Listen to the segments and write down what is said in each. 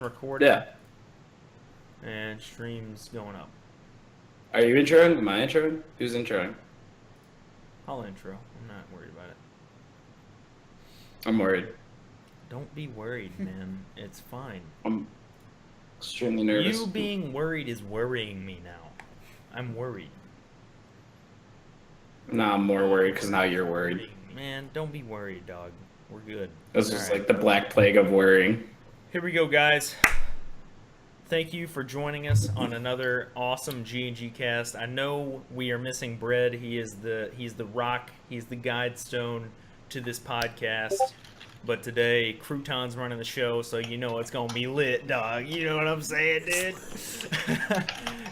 Recording. Yeah. And stream's going up. Are you introing? Am I introing? Who's introing? I'll intro. I'm not worried about it. I'm worried. Don't be worried, man. It's fine. I'm extremely nervous. You being worried is worrying me now. I'm worried. Nah, I'm more worried because now you're worried. Man, don't be worried, dog. We're good. This is like the black plague of worrying. Here we go, guys. Thank you for joining us on another awesome G&G Cast. I know we are missing Bread. He's the rock. He's the guide stone to this podcast. But today, Crouton's running the show, so you know it's gonna be lit, dog. You know what I'm saying, dude?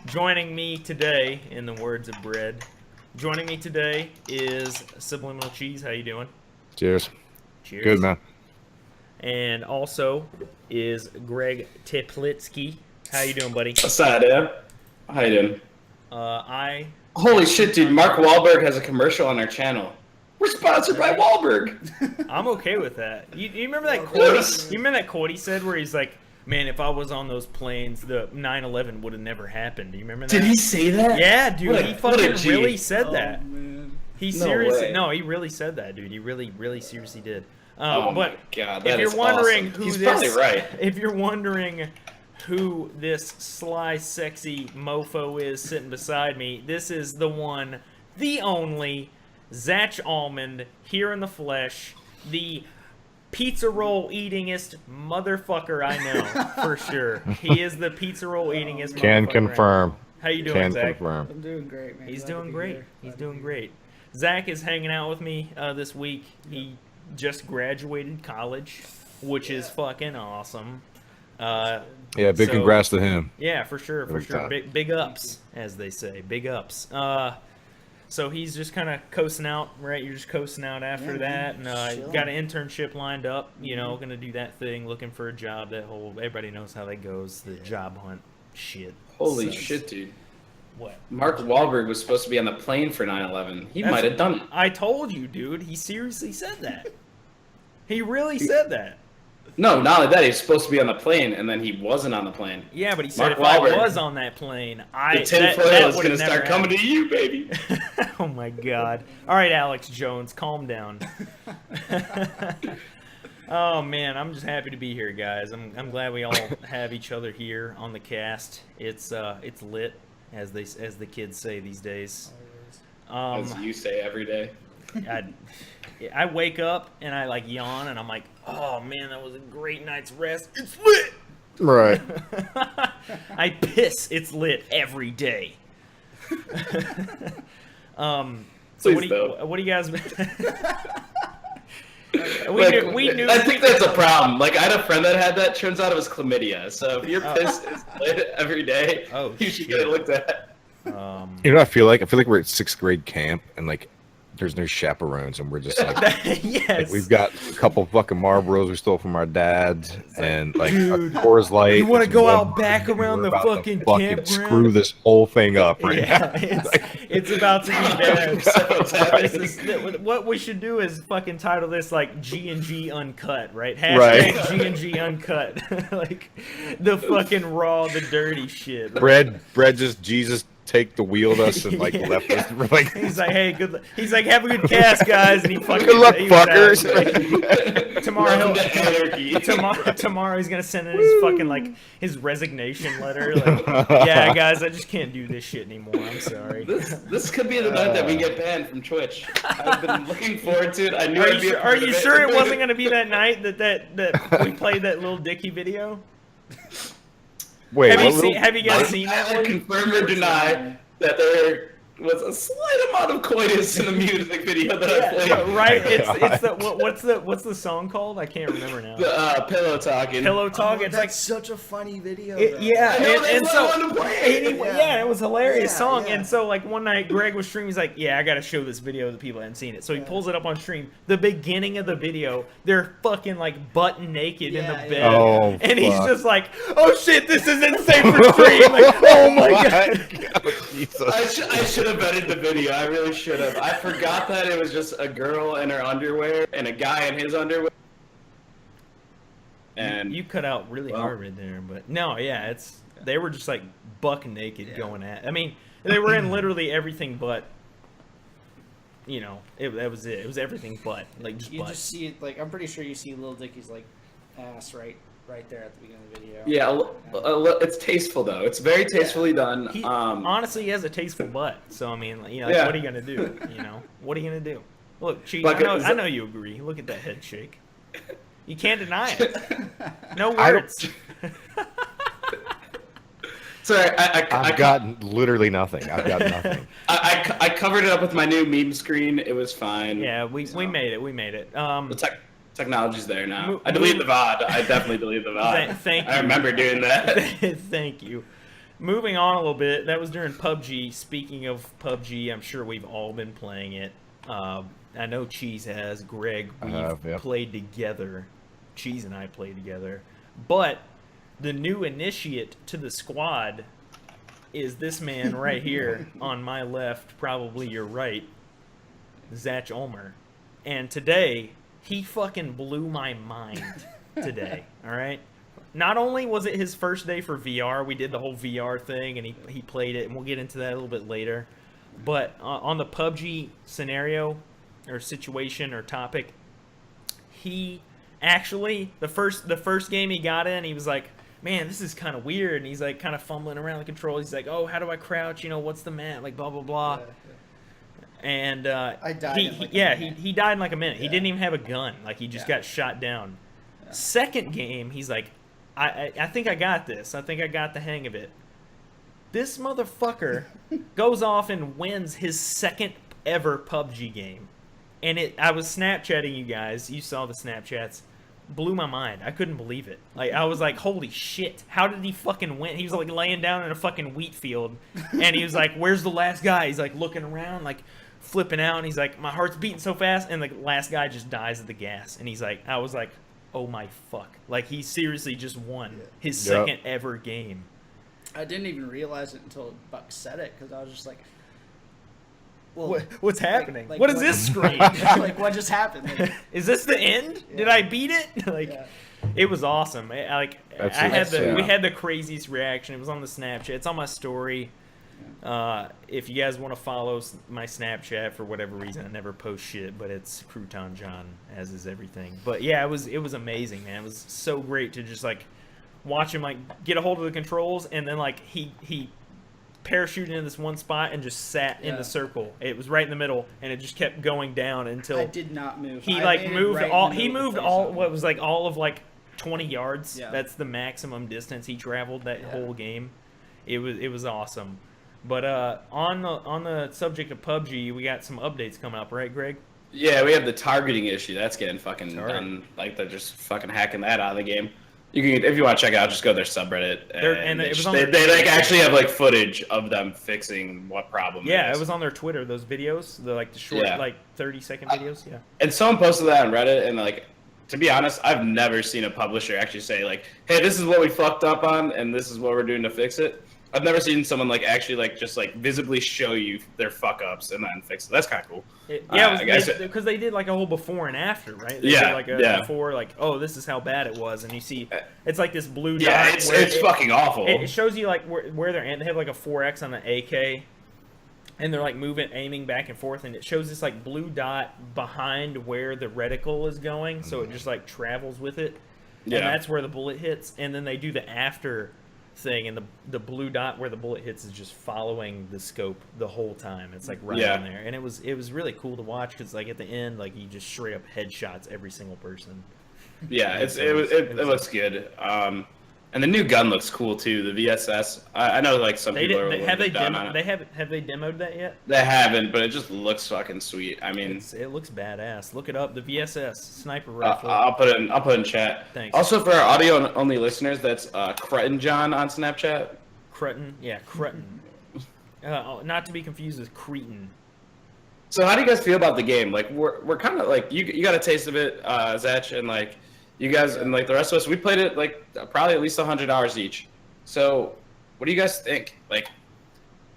Joining me today, in the words of Bread, joining me today is Subliminal Cheese. How you doing? Cheers. Cheers. Good, man. And also is Greg Teplitsky. How you doing, buddy? What's that, Dad? How you doing? Holy shit, dude! Mark Wahlberg has a commercial on our channel. We're sponsored by Wahlberg. I'm okay with that. You remember that quote? You remember that quote he said where he's like, "Man, if I was on those planes, the 9/11 would have never happened." Do you remember that? Did he say that? Yeah, dude. He fucking G. really said that. Man. He No seriously, way. no, he really said that, dude. He really seriously did. Oh But my god, if that you're is wondering awesome. who He's this, probably right. if you're wondering who this sly, sexy mofo is sitting beside me, this is the one, the only, Zach Almond, here in the flesh, the pizza roll eatingest motherfucker I know, for sure. He is the pizza roll eatingest Can motherfucker confirm. I know. How you doing, Can Zach? confirm. I'm doing great, man. He's Glad to doing be great. here. He's Glad to doing be great. Zach is hanging out with me this week. He just graduated college, which is fucking awesome. Yeah, big So- congrats to him. Yeah, for sure, for Big sure. time. Big ups, as they say. Big ups. So he's just kind of coasting out, right? You're just coasting out after Yeah, that, man. and Chilling. got an internship lined up. You know, gonna do that thing, looking for a job. That whole everybody knows how that goes. The job hunt shit. Holy sucks. shit, dude! What? Mark Wahlberg was supposed to be on the plane for 9/11. He That's- might have done it. I told you, dude. He seriously said that. He really said that. No, not only that, he's supposed to be on the plane, and then he wasn't on the plane. Yeah, but he said Mark if I Wahlberg. was on that plane, The tinfoil is would've gonna start never coming to happened. you, baby. Oh my god. All right, Alex Jones, calm down. Oh man, I'm just happy to be here, guys. I'm glad we all have each other here on the cast. It's lit, as the kids say these days. As you say every day. I wake up and I like yawn and I'm like, oh man, that was a great night's rest. It's lit. Right. I piss. It's lit every day. So Please don't. what do you guys? Like, we knew. I think that's a problem. Like, I had a friend that had that. Turns out it was chlamydia. So if your Oh. piss is lit every day, Oh, you should get it looked at. You know what I feel like? I feel like we're at 6th grade camp and like there's no chaperones and we're just like, Yes. we've got a couple fucking Marlboros we stole from our dads and like dude, a Coors Light. you wanna and go some out Red back Bull, and around we're the about to fucking fucking campground? screw this whole thing up right Yeah, now. it's about to be bad. Right. This is, what we should do is fucking title this like G&G Uncut, right? Right. Hashtag G&G Uncut. Like the fucking raw, the dirty shit. Bread just Jesus take the wheel to us and like Yeah. left us. We're like, He's like, hey, good. He's like, have a good cast, guys, and he fucking. good luck, he was out. fuckers. Tomorrow, Welcome to anarchy. tomorrow he's gonna send in his fucking like his resignation letter. Like, yeah, guys, I just can't do this shit anymore. I'm sorry. This could be the night that we get banned from Twitch. I've been looking forward to it. I knew I'd be a Are part you of sure it wasn't gonna be that night that we played that little Dicky video? Wait, Have you what seen? little- Have you guys seen that I one? confirm or deny that there was a slight amount of coitus in the music video that I played. Yeah, right. It's the what's the song called? I can't remember now. The pillow talking. Pillow talk. Oh, it's that's like such a funny video. It, though. yeah, I know, and, that's and why so I wanted to play it. anyway, Yeah. yeah, it was a hilarious Yeah, song. yeah. And so like one night Greg was streaming, he's like, "Yeah, I got to show this video to the people that haven't seen it." So he pulls it up on stream. The beginning of the video, they're fucking like butt naked in the Yeah, bed, yeah. Oh, and he's fuck. just like, "Oh shit, this is insane for stream!" Like, oh my god. Jesus. I should have vetted the video. I really should have. I forgot that it was just a girl in her underwear and a guy in his underwear. And you cut out really hard right there, but no, yeah, they were just like buck naked going at. I mean, they were in literally everything but. That was it. It was everything but like just. You just see it like I'm pretty sure you see Lil Dicky's like ass right there at the beginning of the video. Yeah, it's tasteful though. It's very tastefully done. Honestly, he has a tasteful butt. So I mean, what are you gonna do? What are you gonna do? Look, Cheese, I know you agree. Look at that head shake. You can't deny it. No words. Sorry, I've got literally nothing. I've got nothing. I covered it up with my new meme screen. It was fine. Yeah, we made it. We made it. The technology's there now. I deleted the VOD. I definitely deleted the VOD. Thank you. I remember doing that. Thank you. Moving on a little bit, that was during PUBG. Speaking of PUBG, I'm sure we've all been playing it. I know Cheese has. Greg, we've played together. Cheese and I played together. But the new initiate to the squad is this man right here on my left, probably your right, Zach Ulmer. And today, he fucking blew my mind today, all right? Not only was it his first day for VR, we did the whole VR thing, and he played it, and we'll get into that a little bit later. But on the PUBG scenario, or situation, or topic, he actually, the first game he got in, he was like, man, this is kind of weird, and he's like kind of fumbling around the controls. He's like, oh, how do I crouch? What's the map? Like, blah, blah, blah. And I died he died in like a minute. He didn't even have a gun. Like, he just got shot down. Second game, he's like, I think I got this. I think I got the hang of it. This motherfucker goes off and wins his second ever PUBG game. And I was Snapchatting you guys. You saw the Snapchats. Blew my mind. I couldn't believe it. Like, I was like, holy shit. How did he fucking win? He was like laying down in a fucking wheat field. And he was like, where's the last guy? He's like looking around, like flipping out. And he's like, my heart's beating so fast. And the last guy just dies of the gas. And he's like, I was like, oh my fuck. Like, he seriously just won his second ever game. I didn't even realize it until Buck said it, because I was just like, well, what's happening? What is this screen? Like, what just happened? Like, is this the end? Did I beat it? It was awesome. We had the craziest reaction. It was on the Snapchat. It's on my story. If you guys want to follow my Snapchat for whatever reason, I never post shit, but it's Crouton John, as is everything. But yeah, it was amazing, man. It was so great to just like watch him like get a hold of the controls, and then like he parachuted in this one spot and just sat in the circle. It was right in the middle, and it just kept going down until I did not move. He like moved all. He moved all. What was like all of like 20 yards. Yeah. That's the maximum distance he traveled that whole game. It was awesome. But on the subject of PUBG, we got some updates coming up, right, Greg? Yeah, we have the targeting issue. That's getting fucking done. Like, they're just fucking hacking that out of the game. You can, if you want to check it out, just go to their subreddit. And they like actually have like footage of them fixing what problem. Yeah, it was on their Twitter. Those videos, the short, like 30-second videos. Yeah. And someone posted that on Reddit, and like, to be honest, I've never seen a publisher actually say like, "Hey, this is what we fucked up on, and this is what we're doing to fix it." I've never seen someone like actually like just like visibly show you their fuck ups and then fix it. That's kind of cool. Because they did like a whole before and after, right? They did like before, like, oh, this is how bad it was, and you see, it's like this blue dot. Yeah, it's fucking awful. It shows you like where they're at. They have like a 4x on the AK, and they're like aiming back and forth, and it shows this like blue dot behind where the reticle is going, so it just like travels with it, and that's where the bullet hits, and then they do the after thing, and the blue dot where the bullet hits is just following the scope the whole time. It's like right in there, and it was really cool to watch, because like at the end, like you just straight up headshots every single person. Yeah, it looks good. And the new gun looks cool too. The VSS. I know like some people are have they demoed that yet? They haven't, but it just looks fucking sweet. I mean, it looks badass. Look it up. The VSS sniper rifle. I'll put it in chat. Thanks. Also, for our audio only listeners, that's Crutton John on Snapchat. Crutton, yeah, Crutton. Not to be confused with Cretin. So how do you guys feel about the game? Like we're kind of like you got a taste of it, Zach, and like. You guys and like the rest of us, we played it like probably at least 100 hours each. So, what do you guys think? Like,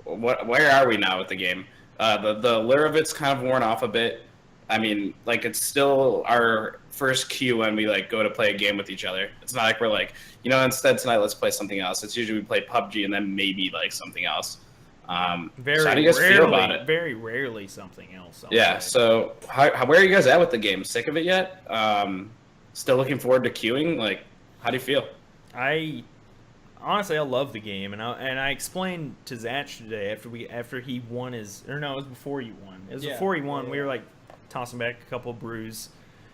where are we now with the game? The lure of it's kind of worn off a bit. I mean, like it's still our first cue when we like go to play a game with each other. It's not like we're like, instead tonight let's play something else. It's usually we play PUBG and then maybe like something else. Very so how do you guys rarely, feel about it? Very rarely something else. Yeah. So where are you guys at with the game? Sick of it yet? Still looking forward to queuing? Like, how do you feel? Honestly, I love the game, and I explained to Zach today after he won it was before he won. It was before he won. We were like tossing back a couple of brews,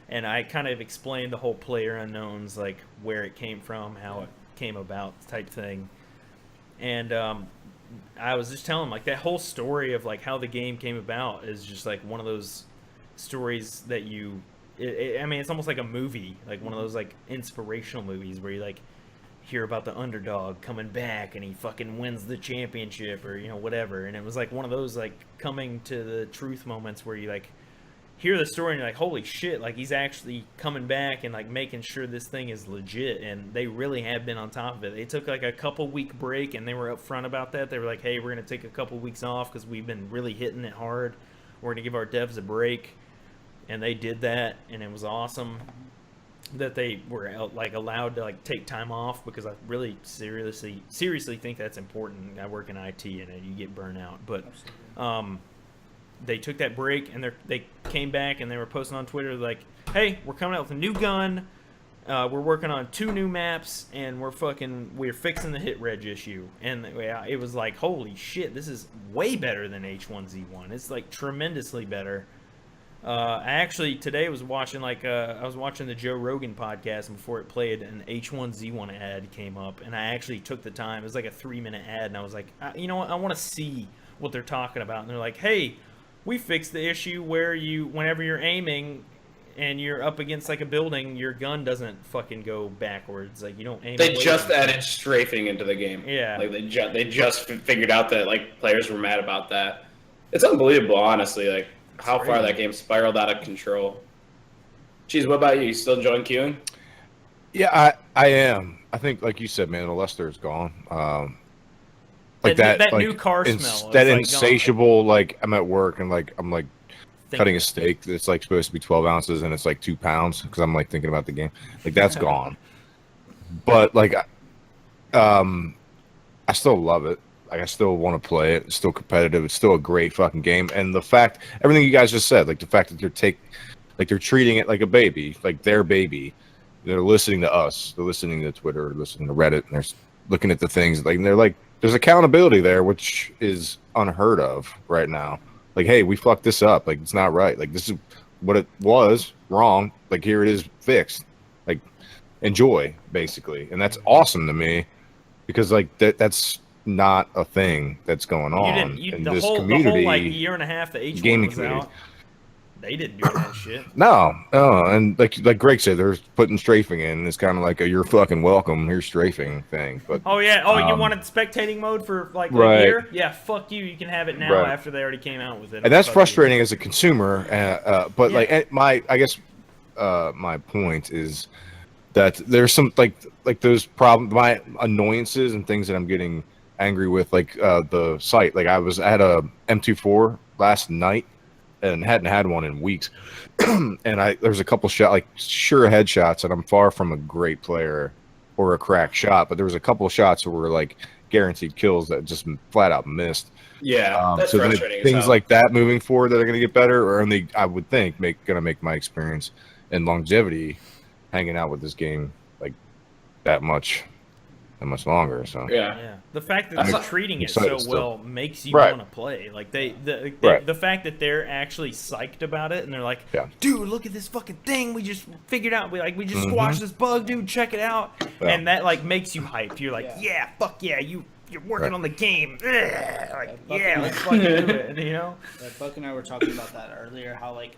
and I kind of explained the whole player unknowns, like where it came from, how it came about, type thing, and I was just telling him like that whole story of like how the game came about is just like one of those stories that I mean, it's almost like a movie, like one of those like inspirational movies where you like hear about the underdog coming back and he fucking wins the championship or whatever, and it was like one of those like coming to the truth moments where you like hear the story and you're like, holy shit, like he's actually coming back and like making sure this thing is legit, and they really have been on top of it. They took like a couple week break and they were upfront about that. They were like, hey, we're gonna take a couple weeks off because we've been really hitting it hard. We're gonna give our devs a break, and they did that, and it was awesome that they were like allowed to like take time off, because I really seriously think that's important. I work in IT and you get burnt out, but they took that break and they came back and they were posting on Twitter like, hey, we're coming out with a new gun, we're working on 2 new maps, and we're fixing the hit reg issue. And it was like, holy shit, this is way better than H1Z1. It's like tremendously better. I actually today was watching I was watching the Joe Rogan podcast, and before it played, an H1Z1 ad came up, and I actually took the time. It was like a 3-minute ad, and I was like, you know what? I want to see what they're talking about. And they're like, hey, we fixed the issue where whenever you're aiming and you're up against like a building, your gun doesn't fucking go backwards. Like you don't aim. They just added strafing into the game. Yeah. Like they just figured out that like players were mad about that. It's unbelievable, honestly. Like how far that game spiraled out of control. Jeez, what about you? You still enjoying queuing? Yeah, I am. I think, like you said, man, the luster is gone. Like that like, new car smell. That insatiable, like I'm at work and like I'm like cutting a steak that's like supposed to be 12 ounces and it's like 2 pounds because I'm like thinking about the game. Like that's gone. But like, I still love it. Like I still want to play it. It's still competitive. It's still a great fucking game. And the fact, everything you guys just said, like the fact that they're treating it like a baby, like their baby. They're listening to us. They're listening to Twitter. They're listening to Reddit. And they're looking at the things. Like and they're like, there's accountability there, which is unheard of right now. Like, hey, we fucked this up. Like, it's not right. Like, this is what it was wrong. Like, here it is fixed. Like, enjoy, basically. And that's awesome to me because, like, that's not a thing that's going on in this community. The whole, like, year and a half that H1 was out, they didn't do that shit. No. And like Greg said, they're putting strafing in. And it's kind of like a you're fucking welcome, here's strafing thing. But you wanted spectating mode for like a year? Yeah, fuck you. You can have it now after they already came out with it. And that's frustrating as a consumer. But like my point is that there's some like those my annoyances and things that I'm getting angry with, like the site. Like I was at a M24 last night and hadn't had one in weeks. And there's a couple sure headshots, and I'm far from a great player or a crack shot, but there was a couple of shots that were like guaranteed kills that just flat out missed. Yeah, that's frustrating. Things like that moving forward that are going to get better, or only I would think going to make my experience and longevity hanging out with this game like that much longer. So yeah. The fact that they're treating it so well makes you want to play. Like the fact that they're actually psyched about it and they're like, dude, look at this fucking thing we just figured out. We just squashed this bug, dude. Check it out. And that like makes you hyped. You're like, fuck yeah, you're working on the game. Let's fucking do it. You know. Buck and I were talking about that earlier. How like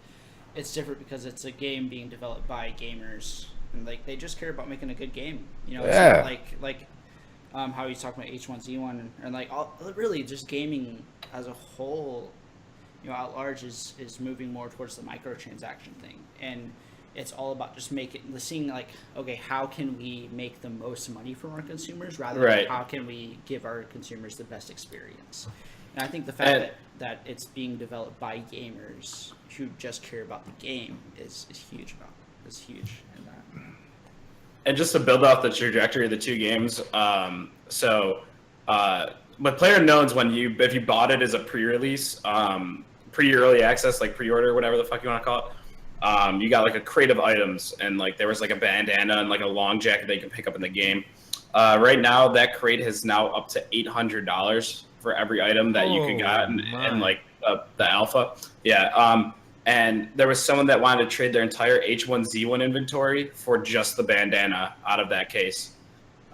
it's different because it's a game being developed by gamers. And like they just care about making a good game, you know. It's not like how he's talking about H1Z1 and like really just gaming as a whole, you know, at large is moving more towards the microtransaction thing, and it's all about just seeing like, okay, how can we make the most money from our consumers rather than how can we give our consumers the best experience. And I think the fact that it's being developed by gamers who just care about the game is huge about it. is huge in that. And just to build off the trajectory of the two games, what player knowns if you bought it as a pre-release, pre-early access, like pre-order, whatever the fuck you want to call it, you got like a crate of items, and like there was like a bandana and like a long jacket that you can pick up in the game. Right now, that crate is now up to $800 for every item that you could get in like the alpha. Yeah. And there was someone that wanted to trade their entire H1Z1 inventory for just the bandana out of that case.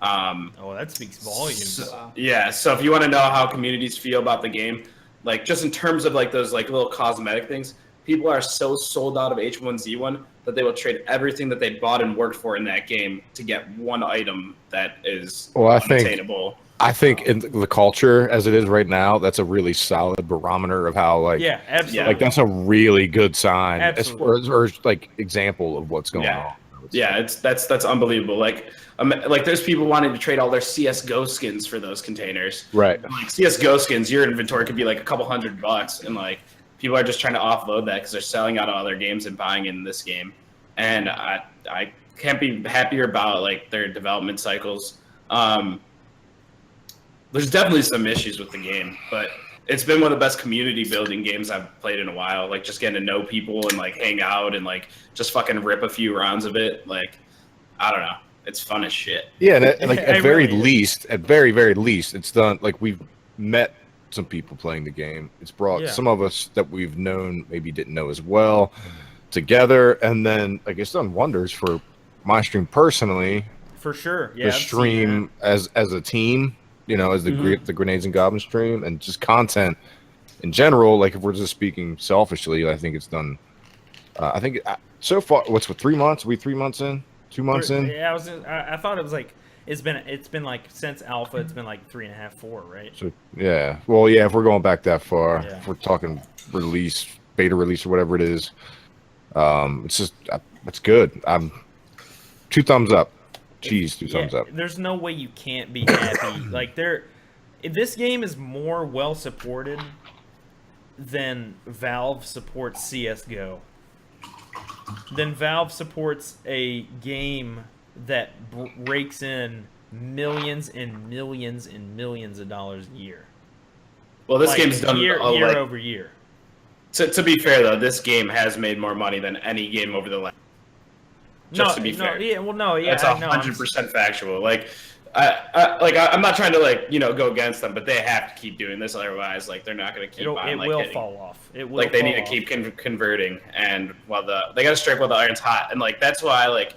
That speaks volumes. Yeah. So if you want to know how communities feel about the game, like just in terms of like those like little cosmetic things, people are so sold out of H1Z1 that they will trade everything that they bought and worked for in that game to get one item that is unattainable. I think in the culture as it is right now, that's a really solid barometer of how absolutely. Like that's a really good sign Absolutely. as far as like example of what's going on. Yeah, that's unbelievable. Like there's people wanting to trade all their CS:GO skins for those containers. Right. Like CS:GO skins, your inventory could be like a couple $100, and like people are just trying to offload that because they're selling out of other games and buying in this game. And I can't be happier about like their development cycles. There's definitely some issues with the game, but it's been one of the best community building games I've played in a while. Like just getting to know people and like hang out and like just fucking rip a few rounds of it. Like, I don't know. It's fun as shit. Yeah, and like at very really very least, it's done. Like we've met some people playing the game. It's brought some of us that we've known maybe didn't know as well together, and then like it's done wonders for my stream personally. For sure. Yeah. The stream as a team. You know, as the Grenades and Goblins stream, and just content in general. Like, if we're just speaking selfishly, I think it's done. I think so far, 3 months? 3 months in? 2 months in? Yeah, I thought it was like it's been like since alpha, it's been like 3.5, 4, right? So yeah, well, yeah, if we're going back that far, Yeah. if we're talking release, beta release, or whatever it is, it's just it's good. 2 thumbs up. Jeez, 2 thumbs up. There's no way you can't be happy. Like this game is more well supported than Valve supports CS:GO. Then Valve supports a game that rakes in millions and millions and millions of dollars a year. Well, this game's done year over year. To be fair though, this game has made more money than any game over the last. To be fair, that's 100% factual. Like, I'm not trying to go against them, but they have to keep doing this, otherwise, like they're not going to keep on. It will fall off. It will. Like they need to keep converting, and they got to strike while the iron's hot, and like that's why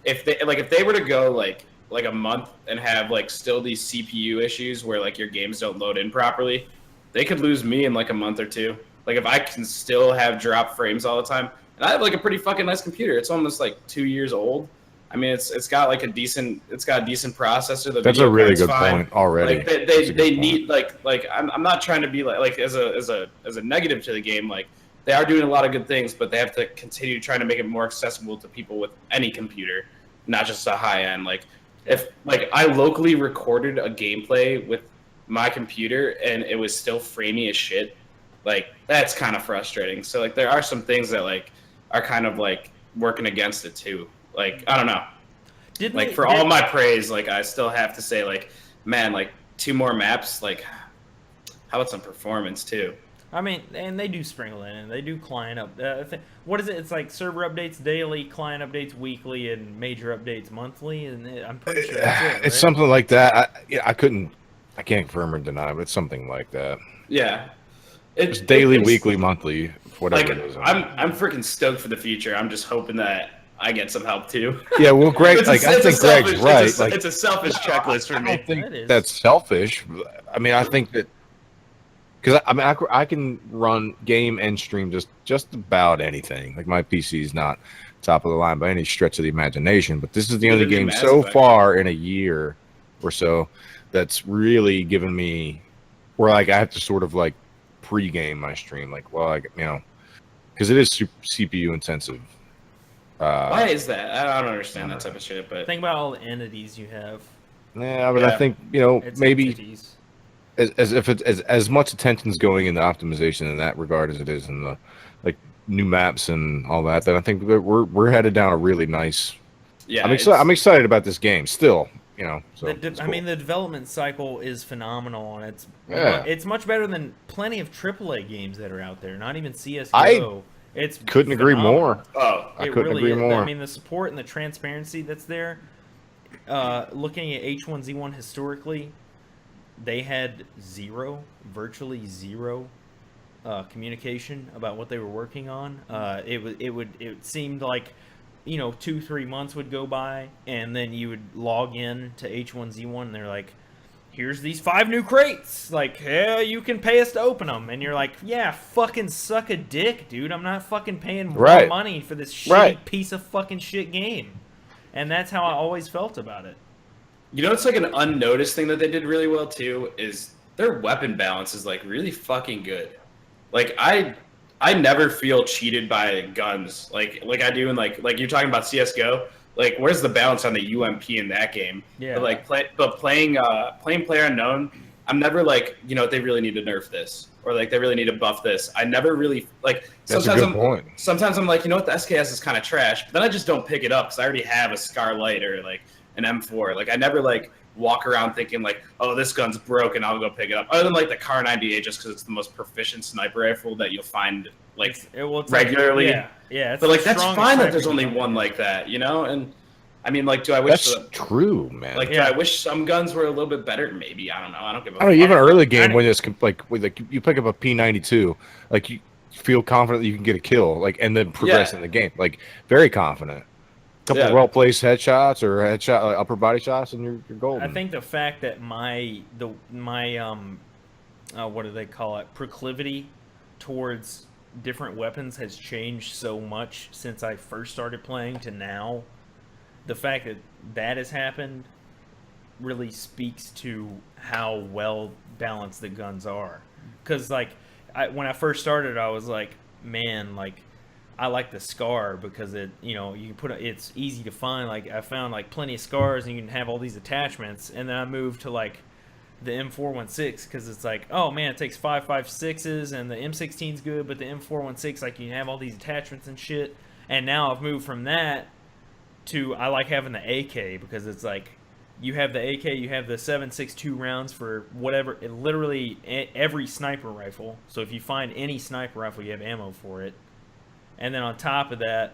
if they were to go like a month and have like still these CPU issues where like your games don't load in properly, they could lose me in like a month or two. Like if I can still have drop frames all the time. And I have like a pretty fucking nice computer. It's almost like 2 years old. I mean, it's got like a decent processor. That's a really good point already. Like they need like I'm not trying to be like as a negative to the game. Like they are doing a lot of good things, but they have to continue trying to make it more accessible to people with any computer, not just a high end. Like if like I locally recorded a gameplay with my computer and it was still framey as shit, like that's kind of frustrating. So like there are some things that like are kind of like working against it too. Like I don't know. For all my praise, like I still have to say like, man, like 2 more maps. Like how about some performance too? I mean, and they do sprinkle in, and they do client up. What is it? It's like server updates daily, client updates weekly, and major updates monthly. And I'm pretty sure that's it. Right? It's something like that. I can't confirm or deny, but it's something like that. Yeah. It's daily, weekly, monthly, whatever it is. I'm freaking stoked for the future. I'm just hoping that I get some help too. Yeah, well, Greg, I think Greg's right. It's a selfish checklist for me. I don't think that's selfish. I mean, I think that because I can run game and stream just about anything. Like my PC is not top of the line by any stretch of the imagination, but this is the only game so far in a year or so that's really given me where like I have to sort of like pre-game my stream, like, well, because it is CPU intensive. Why is that? I don't understand that type of shit. But think about all the entities you have. Yeah, but I think maybe as if it's as much attention's going in the optimization in that regard as it is in the new maps and all that, then I think that we're headed down a really nice. Yeah, I'm excited about this game still. You know, so I mean, the development cycle is phenomenal, and Yeah. it's much better than plenty of AAA games that are out there. Not even CS:GO. It's couldn't agree phenomenal. more. Oh, I It couldn't really agree is. more. I mean, the support and the transparency that's there. Looking at H1Z1 historically, they had virtually zero communication about what they were working on. It seemed like, 2-3 months would go by, and then you would log in to H1Z1, and they're like, here's these 5 new crates. Like, yeah, you can pay us to open them. And you're like, yeah, fucking suck a dick, dude. I'm not fucking paying more Right. money for this shitty Right. piece of fucking shit game. And that's how I always felt about it. You know, it's like an unnoticed thing that they did really well too is their weapon balance is like really fucking good. Like I never feel cheated by guns like I do in like you're talking about CS:GO. Like, where's the balance on the UMP in that game? Yeah. But like playing Player Unknown, I'm never like, they really need to nerf this or like they really need to buff this. I never really like. That's a good point. Sometimes I'm like, what, the SKS is kind of trash. But then I just don't pick it up because I already have a Scarlight or like an M4. Like I never like walk around thinking like, oh, this gun's broken, I'll go pick it up. Other than like the Kar 98, just because it's the most proficient sniper rifle that you'll find like regularly. Yeah. But like that's fine that there's only one like that, And I mean, like, do I wish? That's true, man. Like, do I wish some guns were a little bit better? Maybe, I don't know. I don't give a. I don't know, even early game when it's like you pick up a P92, like you feel confident that you can get a kill, like, and then progress in the game, like very confident. Couple well placed headshots or upper body shots, and you're golden. I think the fact that my what do they call it, proclivity towards different weapons has changed so much since I first started playing to now. The fact that that has happened really speaks to how well balanced the guns are. Because like when I first started, I was like, man, like I like the Scar because it, you can it's easy to find. Like I found like plenty of Scars and you can have all these attachments. And then I moved to like the M416 because it's like, oh man, it takes 5.56s and the M16's good, but the M416, like, you can have all these attachments and shit. And now I've moved from that to I like having the AK because it's like you have the AK, you have the 7.62 rounds for whatever, literally every sniper rifle. So if you find any sniper rifle, you have ammo for it. And then on top of that,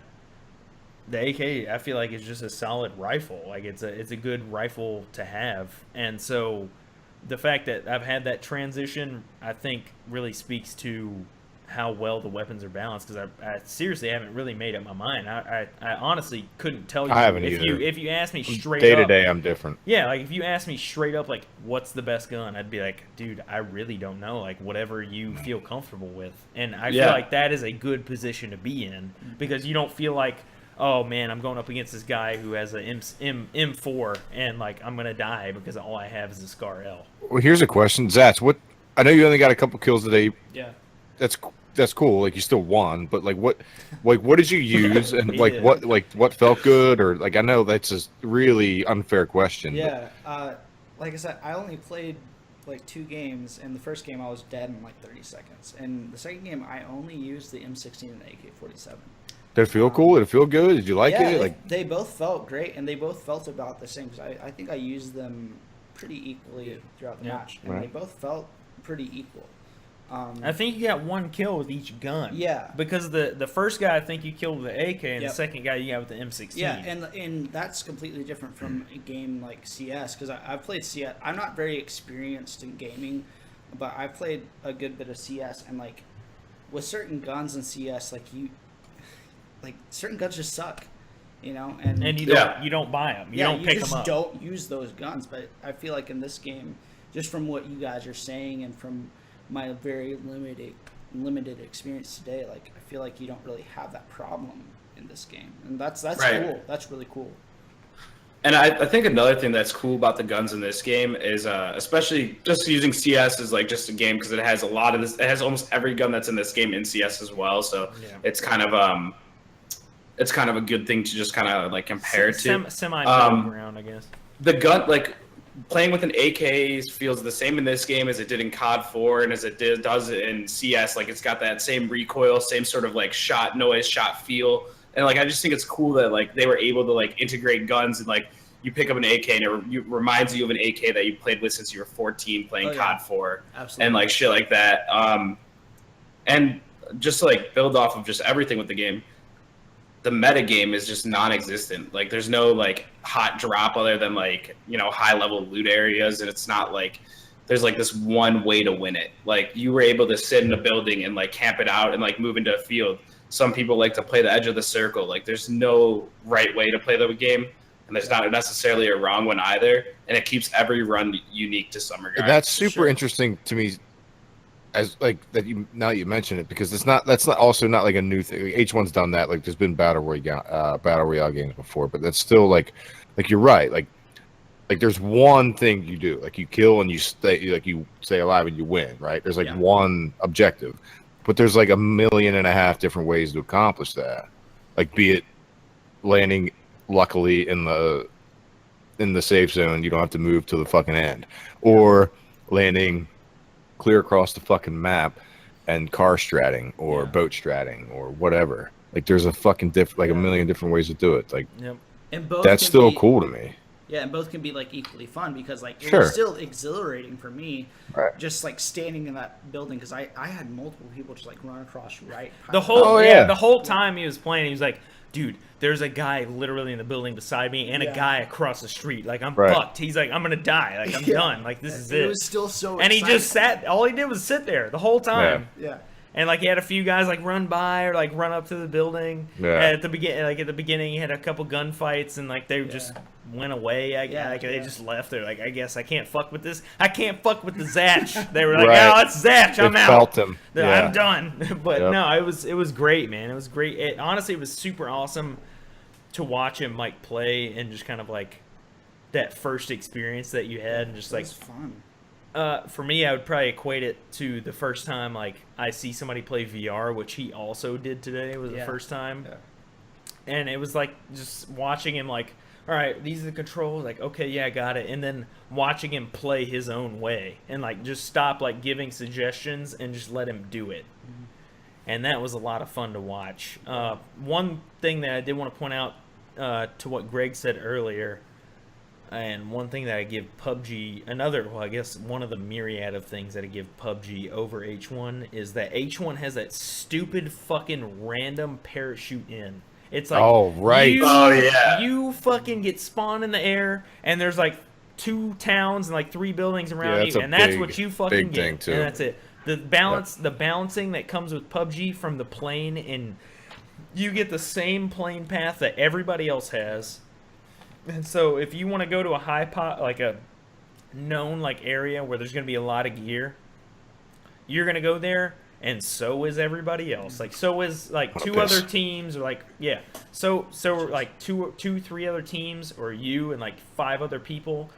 the AK, I feel like, is just a solid rifle. Like it's a good rifle to have. And so the fact that I've had that transition, I think, really speaks to how well the weapons are balanced. Because I seriously haven't really made up my mind. I honestly couldn't tell you. I haven't either. If you asked me straight day up, to day, I'm different. Yeah, like if you asked me straight up, like, what's the best gun, I'd be like, dude, I really don't know. Like, whatever you feel comfortable with. And I feel like that is a good position to be in because you don't feel like, oh man, I'm going up against this guy who has an M4 and like I'm gonna die because all I have is a Scar L. Well, here's a question, Zach. What? I know you only got a couple kills today. Yeah. That's cool. Like you still won, but like what did you use and what felt good or like I know that's a really unfair question. Yeah. Like I said, I only played like 2 games, and the first game I was dead in like 30 seconds, and the second game I only used the M16 and the AK-47. Did it feel cool? Did it feel good? Did you like it? Like they both felt great, and they both felt about the same. Because I think I used them pretty equally throughout the match, and they both felt pretty equal. I think you got 1 kill with each gun. Yeah. Because the first guy I think you killed with the AK, and the second guy you got with the M16. Yeah, and that's completely different from a game like CS, because I've played CS. I'm not very experienced in gaming, but I've played a good bit of CS, and like with certain guns in CS, like certain guns just suck, and you don't buy them. You don't pick them up. Don't use those guns. But I feel like in this game, just from what you guys are saying and from my very limited experience today, like I feel like you don't really have that problem in this game, and that's cool. That's really cool. And I think another thing that's cool about the guns in this game is, especially just using CS as like just a game because it has a lot of this. It has almost every gun that's in this game in CS as well. So it's kind of a good thing to just kind of like compare to semi ground, I guess. The gun, like playing with an AK feels the same in this game as it did in COD 4 and as it does in CS. Like, it's got that same recoil, same sort of like shot noise, shot feel, and like I just think it's cool that like they were able to like integrate guns and like you pick up an AK and it reminds you of an AK that you played with since you were 14 playing COD 4. Absolutely. And like shit like that. And just to like build off of just everything with the game, the meta game is just non-existent. Like there's no like hot drop other than like, you know, high level loot areas, and it's not like there's like this one way to win it. Like you were able to sit in a building and like camp it out and like move into a field. Some people like to play the edge of the circle. Like there's no right way to play the game, and there's not necessarily a wrong one either, and it keeps every run unique to some regard. That's super interesting to me, as like that you now you mention it, because that's not also not like a new thing. Like, H1's done that. Like there's been battle royale games before, but that's still like you're right. Like there's one thing you do, like you kill and you stay alive and you win, right? There's like one objective, but there's like 1.5 million different ways to accomplish that. Like be it landing luckily in the safe zone, you don't have to move to the fucking end, or landing clear across the fucking map and car stratting or boat stratting or whatever. Like there's a fucking like 1 million different ways to do it. Like and both that's still cool to me. Yeah, and both can be like equally fun, because like it was still exhilarating for me, just like standing in that building, because I had multiple people just like run across the whole time he was playing. He was like, dude, there's a guy literally in the building beside me and a guy across the street. Like, I'm fucked. He's like, I'm going to die. Like, I'm done. Like, this is it. It was still so And he just sat. All he did was sit there the whole time. Yeah. And, like, he had a few guys, like, run by or, like, run up to the building. Yeah. At the beginning, he had a couple gunfights, and, like, they just went away. They just left. They're like, I guess I can't fuck with this. I can't fuck with the Zatch. They were like, oh, it's Zatch. I'm out. Felt him. I'm done. But, no, it was great, man. It was great. Honestly, it was super awesome to watch him, like, play and just kind of, like, that first experience that you had. And just, like, it was fun. For me, I would probably equate it to the first time, like, I see somebody play VR, which he also did today, was the first time. Yeah. And it was, like, just watching him, like, all right, these are the controls. Like, okay, yeah, I got it. And then watching him play his own way and, like, just stop, like, giving suggestions and just let him do it. Mm-hmm. And that was a lot of fun to watch. One thing that I did want to point out to what Greg said earlier, and one thing that I give PUBG, one of the myriad of things that I give PUBG over H1 is that H1 has that stupid fucking random parachute in. It's like, you fucking get spawned in the air, and there's like 2 towns and like 3 buildings around you, and that's what you fucking get, and that's it. The balancing that comes with PUBG from the plane, and you get the same plane path that everybody else has. And so if you want to go to a like a known like area where there's going to be a lot of gear, you're going to go there, and so is everybody else. Like, so is like 2 other teams, or like, so like 3 other teams, or you and like 5 other people,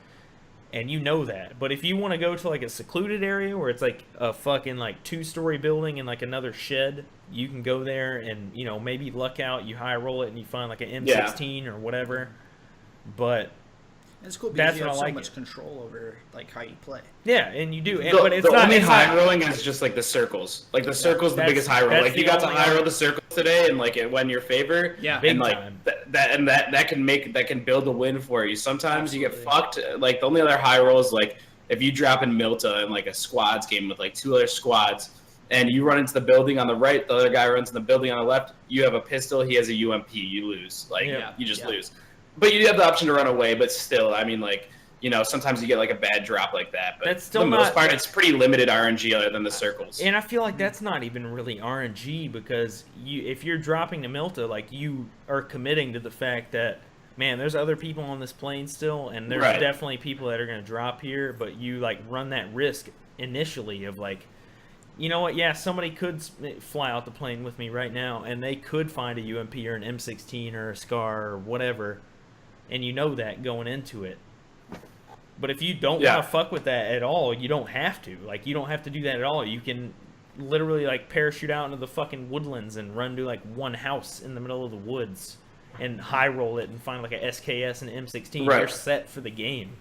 and you know that. But if you want to go to like a secluded area where it's like a fucking like 2-story building and like another shed, you can go there and, you know, maybe luck out, you high roll it and you find like an M16 or whatever. But it's cool because you have so much control over like how you play. Yeah, and you do. But it's not only high rolling is just like the circles. Like the circle's the biggest high roll. Like you got to high roll the circle today, and like it went in your favor. Yeah, and like that can build a win for you. Sometimes you get fucked. Like the only other high roll is like if you drop in Milta in like a squads game with like 2 other squads, and you run into the building on the right, the other guy runs in the building on the left. You have a pistol, he has a UMP. You lose. Like you just lose. But you do have the option to run away, but still, I mean, like, you know, sometimes you get like a bad drop like that. But that's still for the most part, it's pretty limited RNG other than the circles. And I feel like that's not even really RNG, because if you're dropping to Milta, like, you are committing to the fact that, man, there's other people on this plane still, and there's definitely people that are going to drop here, but you like run that risk initially of like, you know what, yeah, somebody could fly out the plane with me right now, and they could find a UMP or an M16 or a SCAR or whatever. And you know that going into it. But if you don't want to fuck with that at all, you don't have to. Like, you don't have to do that at all. You can literally, like, parachute out into the fucking woodlands and run to, like, one house in the middle of the woods and high roll it and find, like, a SKS and M16. You're set for the game.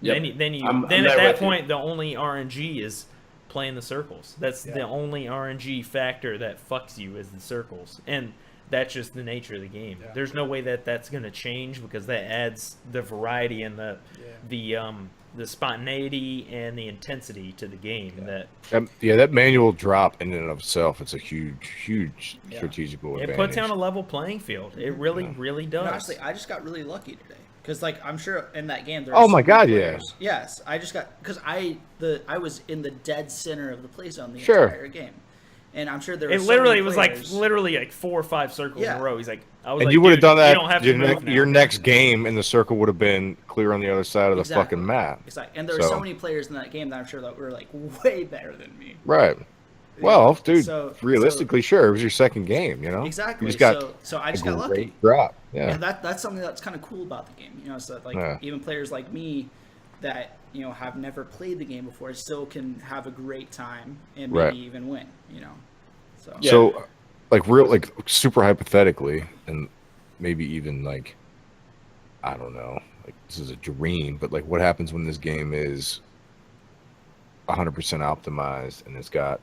Yep. Then at that point, the only RNG is playing the circles. That's the only RNG factor that fucks you is the circles, and that's just the nature of the game. Yeah. There's no way that that's going to change because that adds the variety and the spontaneity and the intensity to the game. That manual drop in and of itself, it's a huge strategical advantage. It puts down a level playing field. It really does. Honestly, I just got really lucky today. Because, like, I'm sure in that game there are my God, players. Yes, I just got... Because I was in the dead center of the play zone the entire game. And I'm sure there were literally like 4 or 5 circles in a row. He's like... you would have done that, you don't have to your next game in the circle would have been clear on the other side of the fucking map. Exactly. And there were so many players in that game that I'm sure that were, like, way better than me. Right. Well, dude, realistically, sure, it was your second game, you know? Exactly. You just got so I just got lucky. Drop. Yeah. And that's something that's kind of cool about the game, you know, so like even players like me that, you know, have never played the game before still can have a great time and maybe even win, you know. So like super hypothetically, and maybe even like, I don't know, like this is a dream, but like what happens when this game is 100% optimized and it's got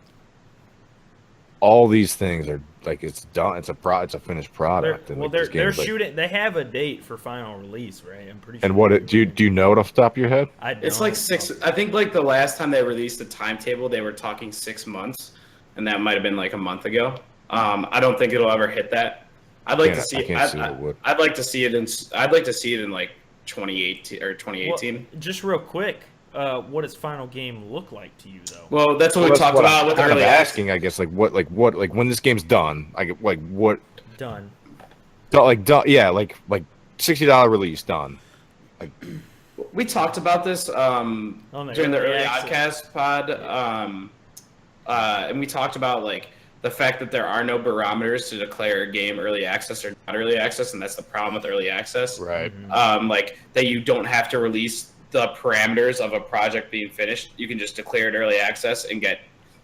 all these things are like it's done. It's a finished product. They're shooting. They have a date for final release, right? I'm pretty sure. And what do you know it off the top of your head? It's like 6. I think like the last time they released the timetable, they were talking 6 months, and that might have been like a month ago. I don't think it'll ever hit that. I'd like to see. I'd like to see it in. I'd like to see it in like 2018 or 2018. Well, just real quick. What does final game look like to you, though? Well, that's what we talked about with early asking, I guess, like when this game's done, what done? Done, yeah, like $60 release done. Like we talked about this during the early podcast pod, and we talked about like the fact that there are no barometers to declare a game early access or not early access, and that's the problem with early access, right? Like that you don't have to release the parameters of a project being finished. You can just declare it early access and get,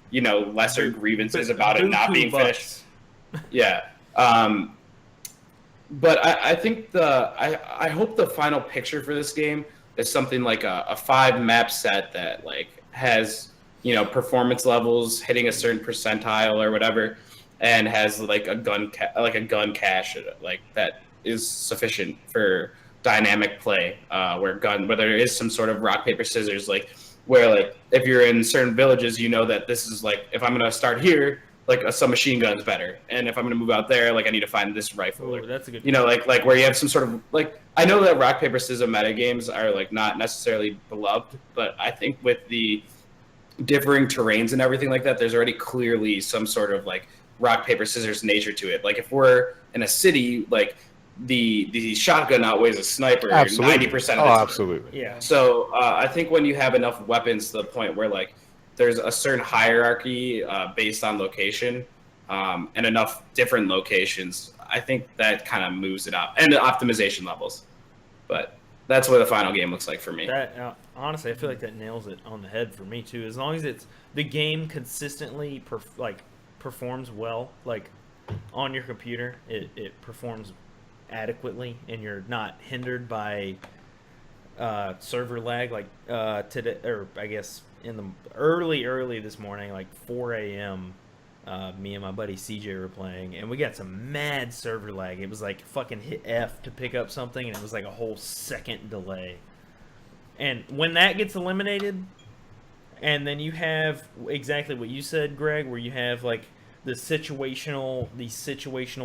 you know, lesser grievances about it not being finished. Yeah. But I think I hope the final picture for this game is something like a 5 map set that like has, you know, performance levels hitting a certain percentile or whatever, and has like a gun cache like that is sufficient for dynamic play, where there is some sort of rock paper scissors, like where like if you're in certain villages, you know that this is like if I'm gonna start here, like a submachine gun's better, and if I'm gonna move out there, like I need to find this rifle. Ooh, that's a good. You know, like where you have some sort of like I know that rock paper scissors meta games are like not necessarily beloved, but I think with the differing terrains and everything like that, there's already clearly some sort of like rock paper scissors nature to it. Like if we're in a city, like the shotgun outweighs a sniper 90% of the time. Absolutely. Yeah. So I think when you have enough weapons to the point where like there's a certain hierarchy based on location and enough different locations, I think that kind of moves it up, and the optimization levels. But that's what the final game looks like for me. That honestly, I feel like that nails it on the head for me too. As long as the game consistently performs well, like on your computer, it performs adequately, and you're not hindered by server lag like today, or I guess in the early this morning, like 4 a.m. Me and my buddy CJ were playing, and we got some mad server lag. It was like fucking hit F to pick up something, and it was like a whole second delay. And when that gets eliminated, and then you have exactly what you said, Greg, where you have like these situational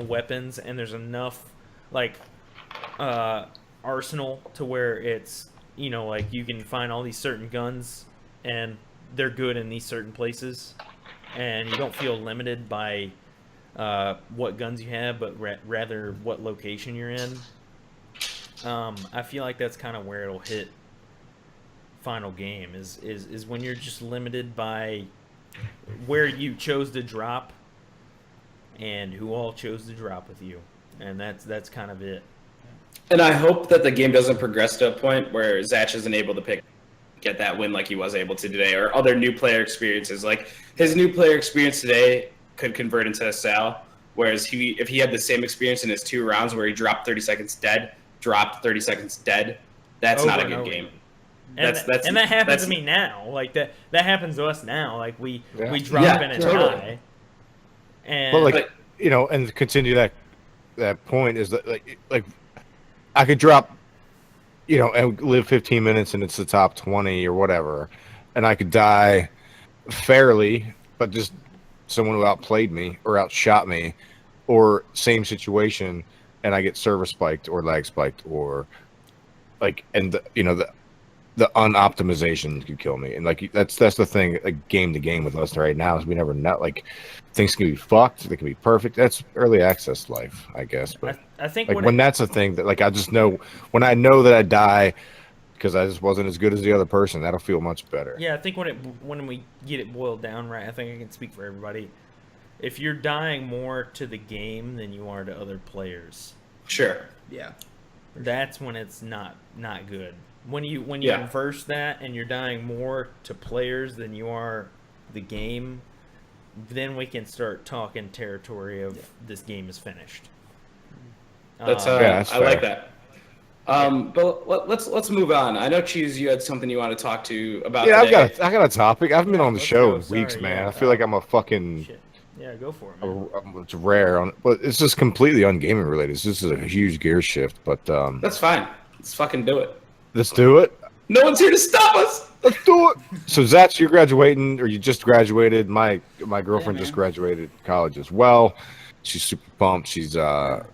weapons, and there's enough like arsenal to where it's, you know, like you can find all these certain guns and they're good in these certain places, and you don't feel limited by what guns you have, but rather what location you're in. I feel like that's kind of where it'll hit final game is when you're just limited by where you chose to drop and who all chose to drop with you. And that's kind of it. And I hope that the game doesn't progress to a point where Zatch isn't able to get that win like he was able to today, or other new player experiences. Like his new player experience today could convert into a Sal, whereas if he had the same experience in his 2 rounds where he dropped 30 seconds dead, that's not a good game. And that's and that happens that's to me now. Like that happens to us now. Like we Yeah. drop Yeah, in and totally. die. And But like, and to continue that point is that like I could drop, and live 15 minutes and it's the top 20 or whatever, and I could die fairly, but just someone who outplayed me or outshot me, or same situation, and I get server spiked or lag spiked or like, and the unoptimization could kill me. And like that's the thing, like game to game with us right now is we never know. Like things can be fucked, they can be perfect. That's early access life, I guess. But I think like when that's a thing that like I just know when I know that I die because I just wasn't as good as the other person, that'll feel much better. Yeah, I think when we get it boiled down right, I think I can speak for everybody. If you're dying more to the game than you are to other players, sure. Yeah. that's when it's not good. When you Yeah. reverse that and you're dying more to players than you are the game, then we can start talking territory of this game is finished. That's that's I like fair. that. But let's move on. I know, Cheese, you had something you want to talk to about Yeah, today. I got a topic. I haven't been on the let's show go. in weeks, Sorry, man. yeah. I feel like I'm a fucking. Shit. Yeah, go for it, man. It's rare on, but it's just completely ungaming related. This is a huge gear shift, but That's fine. Let's fucking do it. let's do it. No one's here to stop us. Let's do it. So Zach, you're graduating, or you just graduated. My girlfriend man. just graduated college as well. She's super pumped. She's Yeah.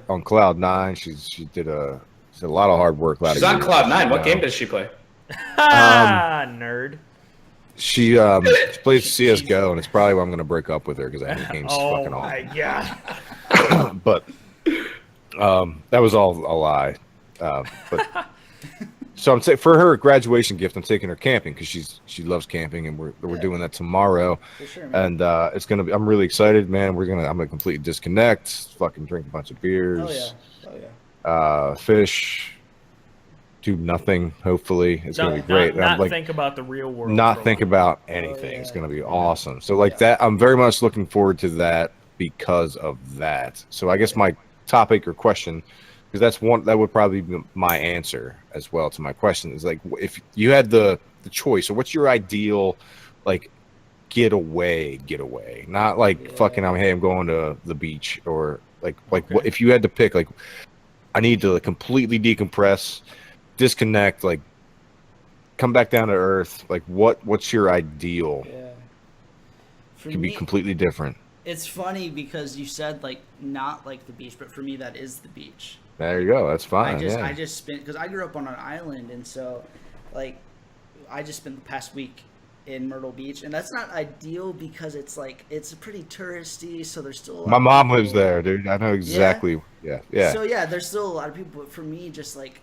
on cloud nine. She did a lot of hard work. She's on cloud 9. What game does she play? Nerd. She plays CS:GO, and it's probably why I'm gonna break up with her because I hate games Oh fucking my awful. god. But that was all a lie. But so I'm saying for her graduation gift, I'm taking her camping because she loves camping, and we're doing that tomorrow. For sure, man. And it's gonna be. I'm really excited, man. I'm gonna completely disconnect, fucking drink a bunch of beers, fish, do nothing. Hopefully, it's gonna be great. Not I'm like, think about the real world. not for think once. about anything. yeah. It's gonna be awesome. So like that, I'm very much looking forward to that because of that. So I guess my topic or question, because that would probably be my answer as well to my question, is like if you had the choice, or what's your ideal like getaway, not like fucking I'm going to the beach, or like what if you had to pick, like I need to like, completely decompress, disconnect, like come back down to earth, like what's your ideal? Yeah. For Could be me, completely different. it's funny because you said like not like the beach, but for me that is the beach. There you go. That's fine. I just spent, because I grew up on an island, and so like I just spent the past week in Myrtle Beach, and that's not ideal because it's like it's pretty touristy, so there's still a lot My of mom people. lives there, dude. I know exactly. Yeah. So yeah, there's still a lot of people, but for me, just like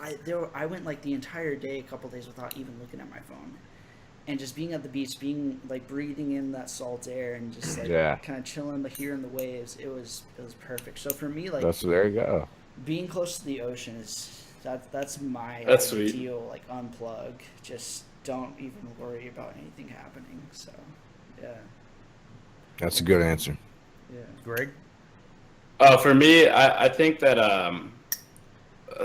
I went like the entire day, a couple days without even looking at my phone, and just being at the beach, being like breathing in that salt air, and just like kind of chilling, like hearing the waves. It was perfect. So for me, like There you go. being close to the ocean is that's my That's sweet. ideal. Like unplug, just don't even worry about anything happening. So yeah, That's a good answer. yeah. Greg. For me, I think that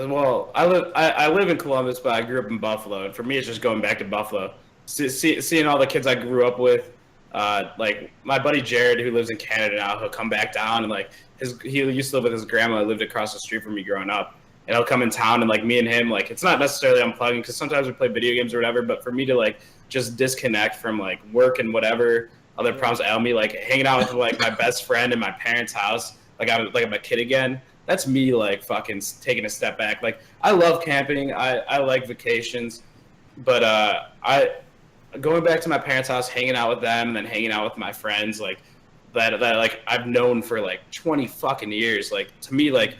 well, I live in Columbus, but I grew up in Buffalo, and for me, it's just going back to Buffalo, seeing all the kids I grew up with. Like my buddy Jared, who lives in Canada now, he'll come back down, and like he used to live with his grandma, who lived across the street from me growing up, and he'll come in town, and like me and him, like it's not necessarily unplugging because sometimes we play video games or whatever, but for me to like just disconnect from like work and whatever other problems ail me, like hanging out with like my best friend in my parents' house, like I'm a kid again. That's me like fucking taking a step back. Like I love camping, I like vacations, but I going back to my parents' house, hanging out with them, and then hanging out with my friends, like that like I've known for like 20 fucking years. Like to me, like,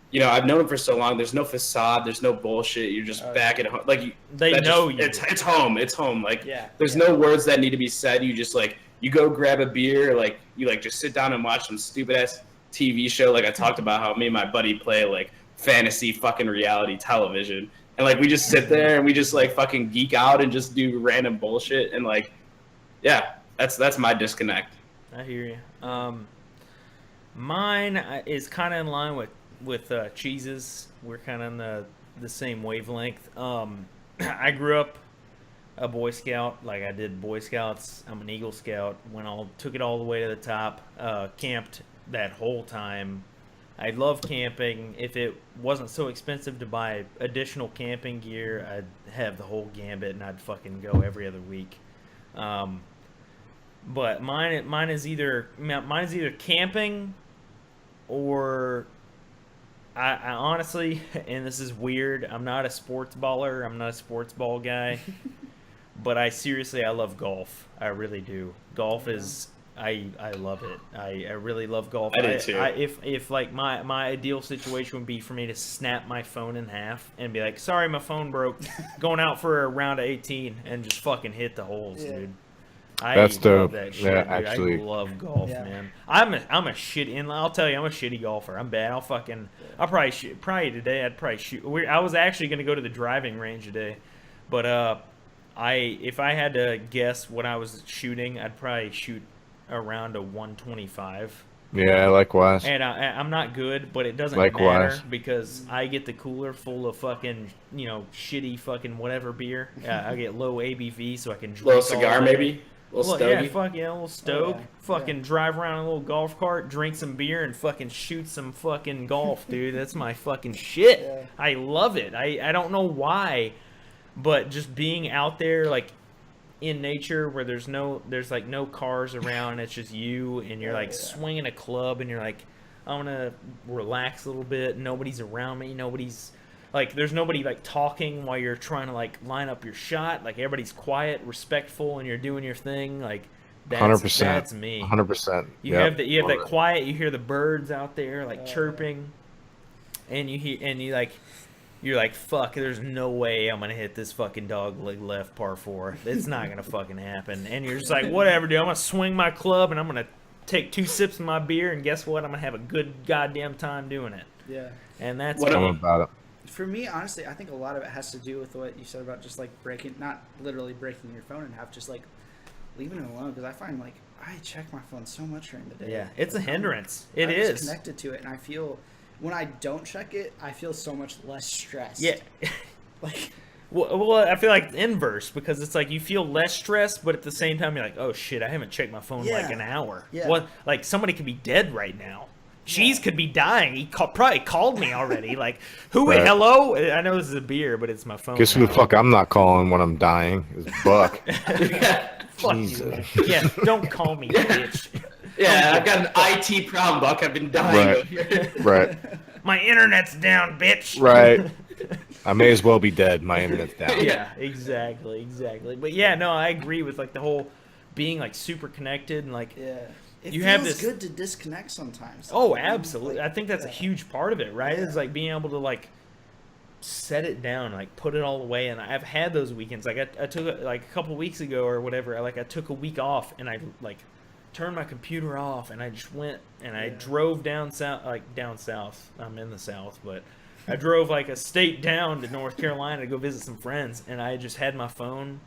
you know, I've known them for so long. There's no facade. There's no bullshit. You're just back at home. Like They know you. It's home. It's home. Like Yeah. there's no words that need to be said. You just like you go grab a beer. Like you like just sit down and watch some stupid ass TV show. Like I talked about how me and my buddy play like fantasy fucking reality television. And like we just sit there and we just like fucking geek out and just do random bullshit, and like, yeah, that's my disconnect. I hear you. Mine is kind of in line with Cheese's. We're kind of on the same wavelength. I grew up a Boy Scout. Like, I did Boy Scouts. I'm an Eagle Scout. Took it all the way to the top. Camped that whole time. I love camping. If it wasn't so expensive to buy additional camping gear, I'd have the whole gambit and I'd fucking go every other week. But mine is either camping or I honestly, and this is weird, I'm not a sports baller. I'm not a sports ball guy. But I love golf. I really do. Golf is I love it. I really love golf. I do too. If like my ideal situation would be for me to snap my phone in half and be like, sorry, my phone broke, going out for a round of 18 and just fucking hit the holes, dude. That's dope. That shit, yeah, dude. actually, I love golf, man. I'm a shitty, and I'll tell you, I'm a shitty golfer. I'm bad. I'll probably shoot. Probably today, I'd probably shoot. I was actually gonna go to the driving range today, but if I had to guess what I was shooting, I'd probably shoot around a 125. Yeah, likewise. And I'm not good, but it doesn't Likewise. matter because I get the cooler full of fucking, shitty fucking whatever beer. I get low ABV so I can drink Little all cigar, day. maybe. Little stogie. Yeah, a little stoke. Fucking drive around in a little golf cart, drink some beer, and fucking shoot some fucking golf, dude. That's my fucking shit. Yeah. I love it. I don't know why, but just being out there, like, in nature where there's like no cars around, it's just you, and you're like swinging a club, and you're like, I want to relax a little bit. Nobody's around me. There's nobody like talking while you're trying to like line up your shot. Like, everybody's quiet, respectful, and you're doing your thing. Like, 100%. That's me. 100%. You have that quiet. You hear the birds out there like chirping, and you're like, fuck, there's no way I'm gonna hit this fucking dog leg left par 4. It's not gonna fucking happen. And you're just like, whatever, dude. I'm gonna swing my club and I'm gonna take 2 sips of my beer, and guess what? I'm gonna have a good goddamn time doing it. Yeah. And that's what I'm about it. For me, honestly, I think a lot of it has to do with what you said about just like not literally breaking your phone in half, just like leaving it alone. Because I find like I check my phone so much during the day. Yeah, it's a hindrance. I'm just connected to it, and I feel when I don't check it, I feel so much less stressed. Yeah. Like. Well, I feel like the inverse, because it's like you feel less stressed, but at the same time you're like, oh shit, I haven't checked my phone in like an hour. Yeah. What? Like, somebody could be dead right now. Cheese could be dying. He probably called me already. Like, who? Right. Hello? I know this is a beer, but it's my phone. Guess who the fuck I'm not calling when I'm dying is Buck. Fuck you. Yeah, don't call me, bitch. Yeah, I've got an IT problem, Buck. I've been dying over here. Right. My internet's down, bitch. Right. I may as well be dead. My internet's down. Yeah, exactly. But yeah, no, I agree with like the whole being like super connected and like It you feels have this good to disconnect sometimes. Oh, absolutely. Like, I think that's a huge part of it, right? Yeah. It's like being able to like set it down, like put it all away. And I've had those weekends. Like I took like a couple weeks ago or whatever. I took a week off and I like turned my computer off and I just went and I drove down south. I'm in the South, but I drove like a state down to North Carolina to go visit some friends, and I just had my phone,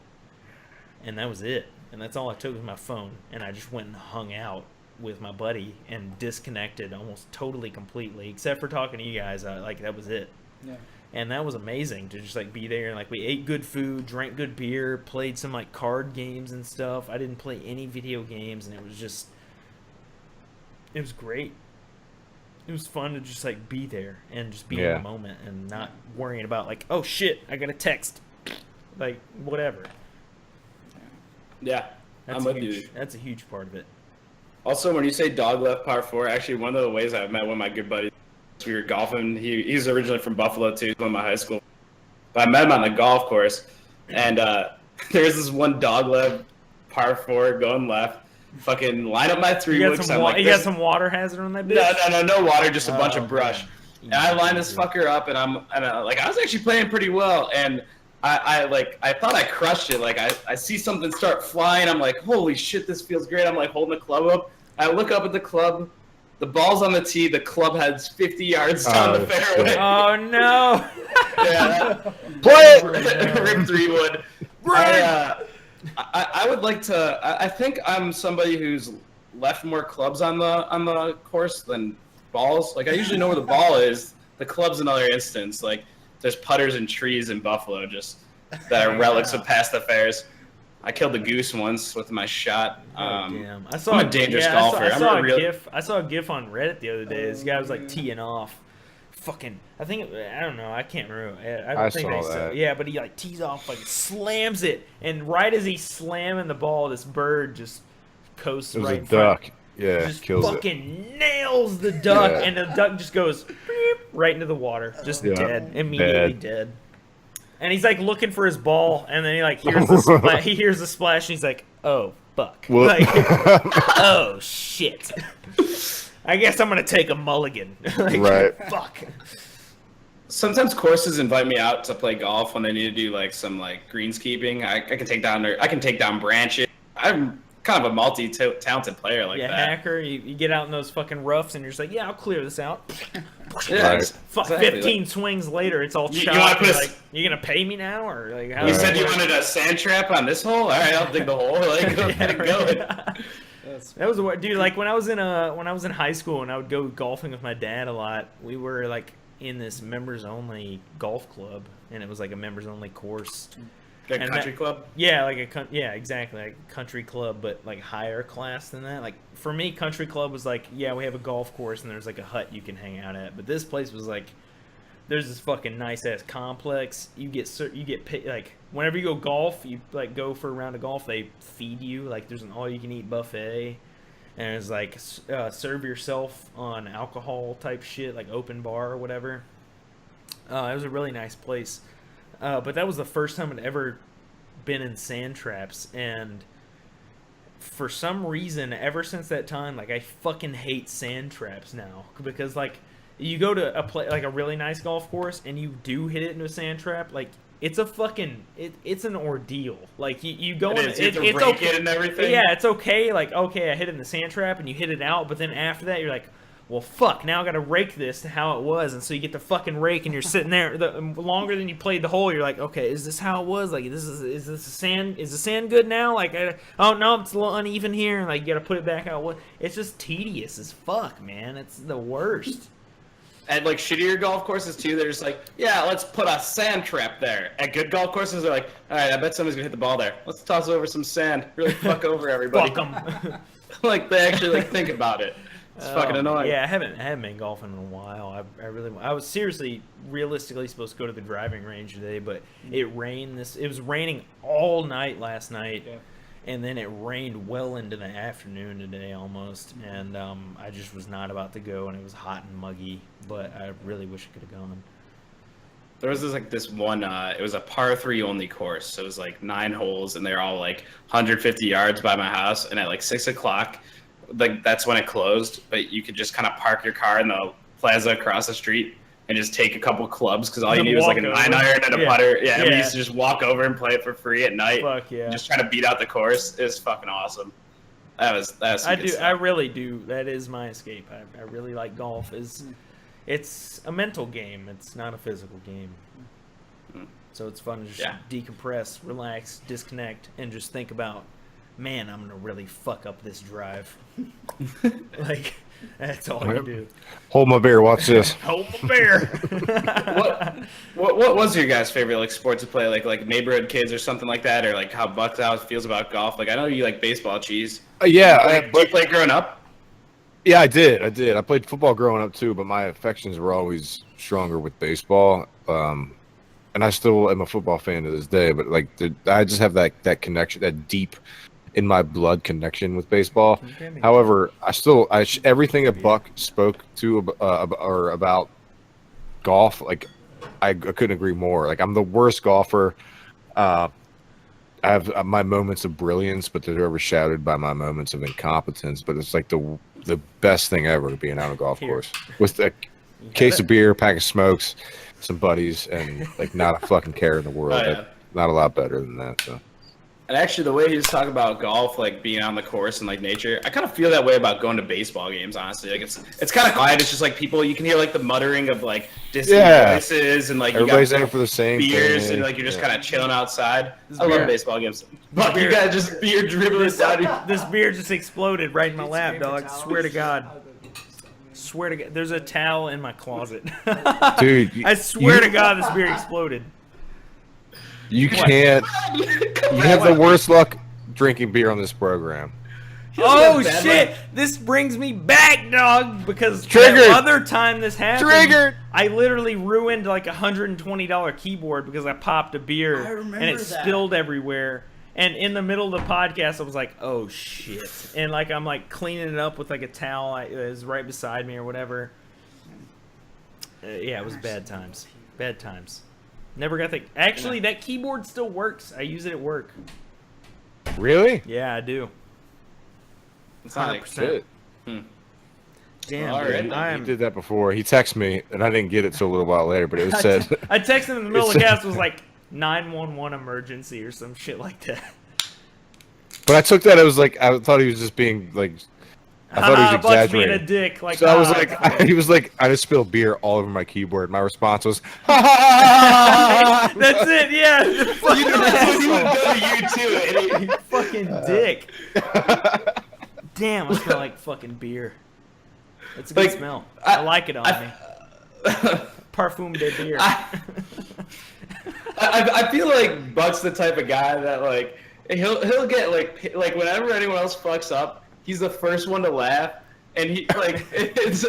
and that was it. And that's all I took was my phone, and I just went and hung out with my buddy and disconnected almost totally, completely, except for talking to you guys. Like, that was it. Yeah. And that was amazing to just like be there, and like we ate good food, drank good beer, played some like card games and stuff. I didn't play any video games, and it was great. It was fun to just like be there and just be in the moment and not worrying about like, oh shit, I got a text, like whatever. Yeah, That's I'm with you. That's a huge part of it. Also, when you say dog left par 4, actually one of the ways I met one of my good buddies, we were golfing. He's originally from Buffalo too. He's one of my high school. But I met him on the golf course, and there's this one dog left par 4 going left. Fucking line up my 3-wood. You got some water hazard on that bitch? No water, just a bunch of brush. And I line this fucker up, and I was actually playing pretty well, and I thought I crushed it. Like I see something start flying. I'm like, holy shit, this feels great. I'm like holding the club up. I look up at the club. The ball's on the tee. The club heads 50 yards down the fairway. Oh no! Yeah, play it. Rip 3-wood. I would like to. I think I'm somebody who's left more clubs on the course than balls. Like I usually know where the ball is. The club's another instance. Like there's putters and trees in Buffalo. Just that are relics of past affairs. I killed a goose once with my shot. Damn. I'm a dangerous golfer. I saw a GIF on Reddit the other day. This guy was like teeing off. I don't know. I can't remember. I think saw that. Yeah, but he like tees off, like slams it, and right as he's slamming the ball, this bird just coasts right in front. It was a duck. Yeah, just kills fucking nails the duck, and the duck just goes beep, right into the water, just dead, immediately dead. And he's like looking for his ball, and then he like hears the he hears the splash, and he's like, "Oh fuck!" Like, "Oh shit." I guess I'm gonna take a mulligan. Like, right. Fuck. Sometimes courses invite me out to play golf when they need to do like some like greenskeeping. I can take down branches. I'm kind of a multi-talented player like that. Hacker. You get out in those fucking roughs, and you're just like, "Yeah, I'll clear this out." Yeah, Right. Fuck. 15 swings later, it's all chopped. You gonna pay me now, or like? How you said you wanted a sand trap on this hole. All right, I'll dig the hole. Like, go ahead and go. That was what, dude. Like when I was in high school and I would go golfing with my dad a lot. We were like in this members only golf club, and it was like a members only course. Like a country club? Yeah, like exactly, like a country club, but like higher class than that. Like for me, country club was like, yeah, we have a golf course and there's like a hut you can hang out at. But this place was like, there's this fucking nice ass complex. You get paid, like whenever you go golf, you like go for a round of golf, they feed you. Like there's an all you can eat buffet, and it's like serve yourself on alcohol type shit, like open bar or whatever. It was a really nice place. But that was the first time I'd ever been in sand traps, and for some reason, ever since that time, like I fucking hate sand traps now, because like you go to a really nice golf course and you do hit it into a sand trap, like it's a fucking it's an ordeal. Like you go in, it's okay and everything. Yeah, it's okay. Like okay, I hit it in the sand trap and you hit it out, but then after that you're like, well, fuck, now I gotta rake this to how it was. And so you get the fucking rake and you're sitting there longer than you played the hole. You're like, okay, is this how it was? Like, is the sand good now? Like, oh no, it's a little uneven here. And like, you gotta put it back out. It's just tedious as fuck, man. It's the worst. At like shittier golf courses too, they're just like, yeah, let's put a sand trap there. At good golf courses, they're like, all right, I bet somebody's gonna hit the ball there. Let's toss over some sand. Really fuck over everybody. Fuck them. Like they actually like think about it. It's fucking annoying. Yeah, I haven't been golfing in a while. I was seriously, realistically supposed to go to the driving range today, but it rained. It was raining all night last night, and then it rained well into the afternoon today almost, and I just was not about to go, and it was hot and muggy. But I really wish I could have gone. There was this one. It was a par 3 only course. So it was like 9 holes, and they're all like 150 yards by my house. And at like 6 o'clock. Like that's when it closed, but you could just kind of park your car in the plaza across the street and just take a couple clubs because all you need was like a 9-iron and a putter. Yeah, we used to just walk over and play it for free at night. Fuck yeah! Just trying to beat out the course. It was fucking awesome. That was I really do. That is my escape. I really like golf. It's a mental game. It's not a physical game. So it's fun to just decompress, relax, disconnect, and just think about, man, I'm gonna really fuck up this drive. Like, that's all I do. Hold my beer. Watch this. Hold my beer. What was your guys' favorite like sport to play? Like neighborhood kids or something like that, or like how Buck's House feels about golf? Like I know you like baseball, cheese. Yeah. Did you play growing up? Yeah, I did. I played football growing up too, but my affections were always stronger with baseball. And I still am a football fan to this day. But like, I just have that connection, that deep in my blood connection with baseball. However, everything a Buck spoke to or about golf, like I couldn't agree more. Like I'm the worst golfer. I have my moments of brilliance, but they're overshadowed by my moments of incompetence. But it's like the best thing ever being on a golf course with a case of beer, pack of smokes, some buddies, and like not a fucking care in the world. Not a lot better than that. So. And actually, the way he was talking about golf, like being on the course and like nature, I kind of feel that way about going to baseball games. Honestly, like it's kind of quiet. It's just like people, you can hear like the muttering of like distant voices, and like everybody's there for the same beers, thing, and like you're just kind of chilling outside. I love baseball games. But you got just beer dribbling down. This beer just exploded right in my lap, dog. Swear to God. Swear to God, there's a towel in my closet. Dude, I swear to God, this beer exploded. You can't. You have the worst luck drinking beer on this program. Oh shit! This brings me back, dog. Because Triggered. the other time this happened, Triggered. I literally ruined like $120 keyboard because I popped a beer I remember and it that. spilled everywhere. And in the middle of the podcast, I was like, "Oh shit!" And like I'm like cleaning it up with like a towel. It was right beside me or whatever. Yeah, it was bad times. Bad times. Never got the. Actually, that keyboard still works. I use it at work. Really? Yeah, I do. It's not like 100%. Shit. Damn, All dude, right. He did that before. He texted me, and I didn't get it till a little while later. But it was said. I texted him in the middle of the cast. Was like 911 emergency or some shit like that. But I took that. It was like I thought he was just being like. I thought he was Buck's being a exaggerating. dick. Like, So I was like, he was like, I just spilled beer all over my keyboard. My response was, that's it. Yeah, you fucking He would asshole. go to you too. And You fucking dick. Damn, I smell like fucking beer. It's a good Like, smell. I like it on me. he- Parfum de beer. I feel like Buck's the type of guy that like he'll get like whenever anyone else fucks up, he's the first one to laugh, and he like it's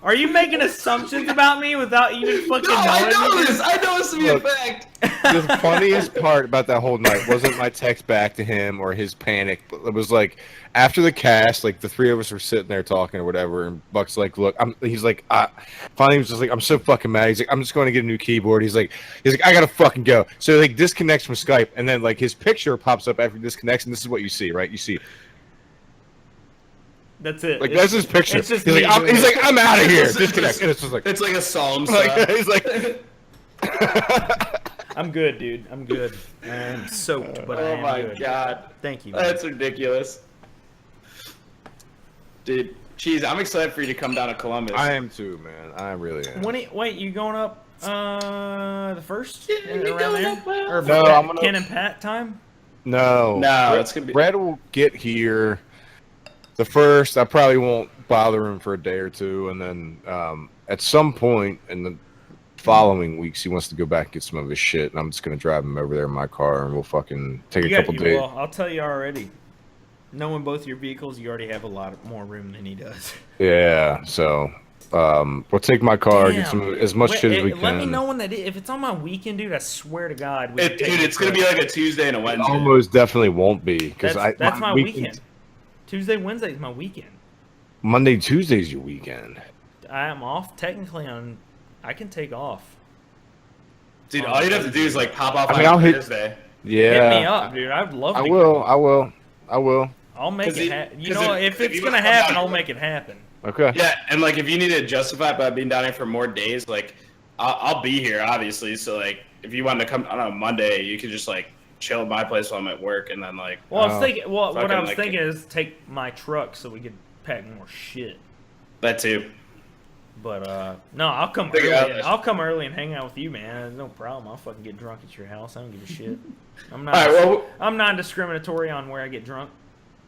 Are you making assumptions about me without even fucking no, I knowing know me? this. I know this to be a Look. fact. the funniest part about that whole night wasn't my text back to him or his panic. But it was like after the cast, like the three of us were sitting there talking or whatever, and Buck's like, "Look, he's like, finally he was just like, I'm so fucking mad." He's like, "I'm just going to get a new keyboard." He's like, "I gotta fucking go." So he like disconnects from Skype, and then like his picture pops up after he disconnects, and this is what you see, right? You see, That's it. like It's- that's his picture. it's just He's me like, doing he's it. like, "I'm out of here." It's- Disconnect, and it's just like, It's like a psalm. like he's like. I'm good, dude. I'm good. I am soaked, but I Oh am my good. god, Thank you. Man. that's ridiculous, dude. Jeez, I'm excited for you to come down to Columbus. I am too, man. I really am. Wait, you going up the first? Yeah, you're around going there? up, well. Or No, I'm gonna- Ken and Pat time? No, No, it's gonna be- Brad will get here the first. I probably won't bother him for a day or two, and then at some point in the following weeks, he wants to go back and get some of his shit, and I'm just gonna drive him over there in my car, and we'll fucking take a couple days. Well, I'll tell you already. Knowing both your vehicles, you already have a lot more room than he does. Yeah, so we'll take my car, get some as much shit as we can. Let me know when that is. If it's on my weekend, dude, I swear to God. Dude, it's gonna be like a Tuesday and a It Wednesday. almost definitely won't be because That's my weekend. Tuesday, Wednesday is my weekend. Monday, Tuesday's your weekend. I am off technically on. I can take off. Dude, all you'd have to do is like pop off I mean, on I'll hit- Thursday. Yeah, Hit me up, dude. I'd love to. I will. I'll make 'Cause it it- happen. You 'cause know, if if it's you gonna wanna come happen, down- I'll make it happen. Okay. Yeah, and like if you need to justify it by being down here for more days, like I'll be here obviously. So like if you wanted to come on a Monday, you could just like chill at my place while I'm at work, and then like Well, I was thinking. Well, what fucking, I was like- thinking is take my truck so we could pack more shit. that too. But no, I'll come Figure early. out- I'll come early and hang out with you, man. No problem. I'll fucking get drunk at your house. I don't give a shit. I'm not. All right, well, I'm non-discriminatory on where I get drunk.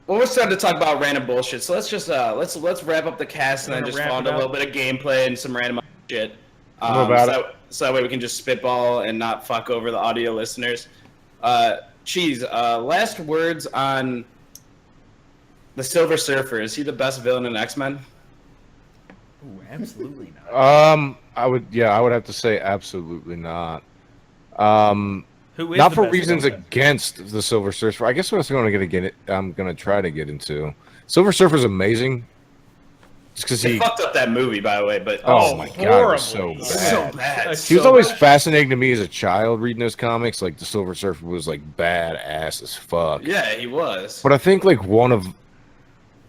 well, we're starting to talk about random bullshit. So let's just let's wrap up the cast and then We're just gonna fall wrap into it a little up. bit of gameplay and some random shit. How about So that way we can just spitball and not fuck over the audio listeners. Cheese. Last words on the Silver Surfer. Is he the best villain in X-Men? Ooh, absolutely not. I would have to say absolutely not. Who is Not the for best reasons villain? against the Silver Surfer. I guess what I'm gonna try to get into. Silver Surfer's amazing. Just because They he fucked up that movie, by the way. But Oh my God, it was so horribly. bad. so bad. he was so always bad. fascinating to me as a child reading those comics. Like the Silver Surfer was like badass as fuck. Yeah, he was. But I think like one of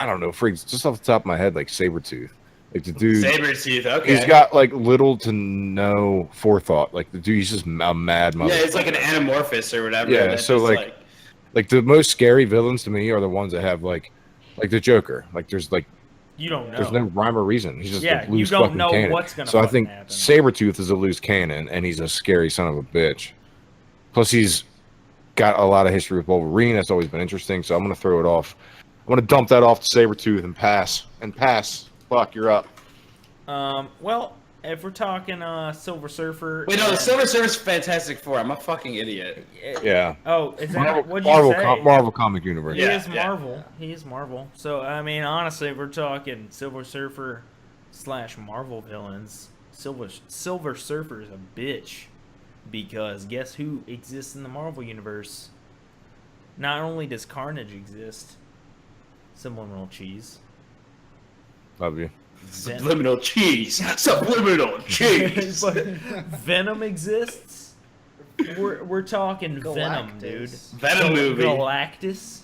I don't know, freaks just off the top of my head, like Sabretooth. Like the dude Sabretooth, okay. he's got like little to no forethought. Like the dude, he's just a mad mother. Yeah, it's like an anamorphous or whatever. Yeah, that's so, just, like the most scary villains to me are the ones that have like the Joker. Like there's You don't know. there's no rhyme or reason. He's just Yeah, a you loose don't fucking know cannon. what's gonna So I fucking think happen. Sabretooth is a loose cannon, and he's a scary son of a bitch. Plus, he's got a lot of history with Wolverine. That's always been interesting. So I'm gonna throw it off. I'm gonna dump that off to Sabretooth and pass. Fuck, you're up. Well, if we're talking Silver Surfer. Wait, no, the Silver Surfer's Fantastic Four. I'm a fucking idiot. Yeah. Oh, is that Marvel, what'd you say? Marvel comic universe. He Yeah, is yeah. Marvel. He is Marvel. So I mean, honestly, if we're talking Silver Surfer / Marvel villains, Silver Surfer is a bitch, because guess who exists in the Marvel universe? Not only does Carnage exist, subliminal cheese. Love you. Subliminal cheese. Subliminal cheese. But Venom exists. We're talking Venom, dude. Venom movie. Galactus.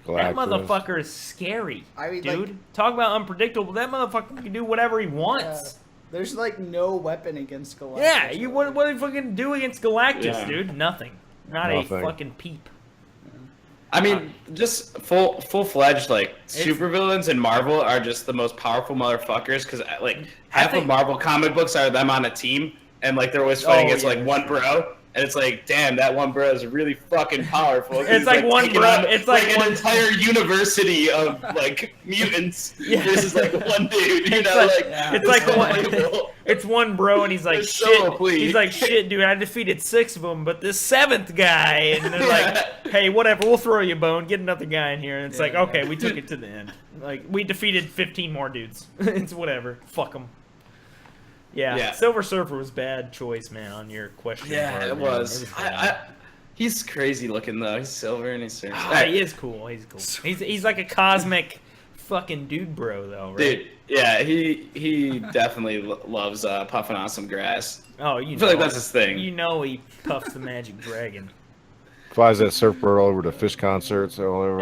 That Galactus. motherfucker is scary, I mean, dude. like- Talk about unpredictable. That motherfucker can do whatever he wants. There's like no weapon against Galactus. Yeah, you what do you fucking do against Galactus, Yeah. dude? Nothing. Not Nothing. a fucking peep. I mean, just full-fledged like supervillains in Marvel are just the most powerful motherfuckers, because like half of Marvel comic books are them on a team, and like they're always fighting against like one bro, and it's like, damn, that one bro is really fucking powerful. 'Cause It's he's, like one taking bro- on, it's like an one- entire university of like mutants Yeah. versus like one dude. You It's know, like- like it's like one- unbelievable. It's one bro, and he's like, It's so shit. OP. He's like, shit, dude. I defeated 6 of them, but this 7th guy, and they're like, hey, whatever, we'll throw you a bone. Get another guy in here, and it's like, okay, we took it to the end. Like, we defeated 15 more dudes. It's whatever. Fuck them. Yeah, Silver Surfer was bad choice, man, on your question. Yeah, part, it man. was. bad. He's crazy looking though. He's silver and he's serious. Ah, he is cool. He's cool. He's like a cosmic fucking dude, bro, though, right? Dude, yeah, he definitely loves puffing on some grass. Oh, you I feel know, like that's his thing. You know, he puffs the magic dragon. Flies that surfboard all over to fish concerts all over.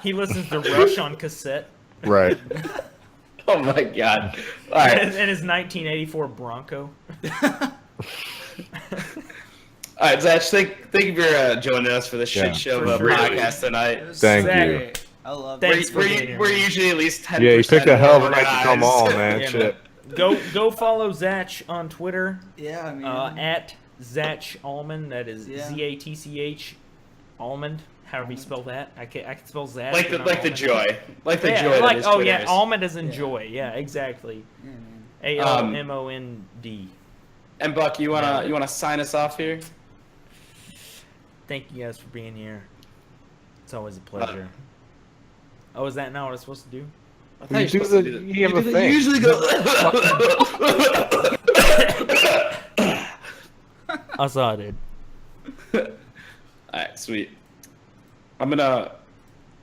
He listens to Rush on cassette. Right. Oh my god! All right, And his 1984 Bronco. all right, Zach. Thank you for joining us for the shit Yeah, show for of a sure. podcast tonight. Thank Zach, you. I love Thanks that. for being here, We're man. usually at least 10%. Yeah, you picked a hell of a more night to come organized. on, man. Yeah, Shit. Go follow Zach on Twitter. Yeah, man. At Zach Almond. That is Yeah. ZATCH Almond. However you spell that. I can spell Zach. Like the but not like the Almond. joy, like the Yeah, joy. that like is oh Twitter yeah, is. almond as in joy. Yeah, exactly. Yeah, man. ALMOND. And Buck, you wanna sign us off here? Thank you guys for being here. It's always a pleasure. Oh, is that not what I'm supposed to do? I thought You do supposed to the- do you have a do thing. You usually go. I saw it, dude. All right, sweet. I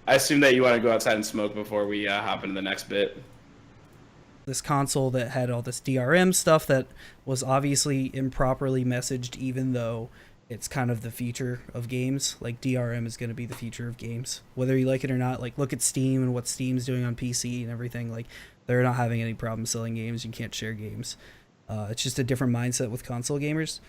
assume that you want to go outside and smoke before we hop into the next bit. This console that had all this DRM stuff that was obviously improperly messaged, even though it's kind of the future of games. Like, DRM is going to be the future of games, whether you like it or not. Like, look at Steam and what Steam's doing on PC and everything. Like, they're not having any problem selling games. You can't share games. It's just a different mindset with console gamers.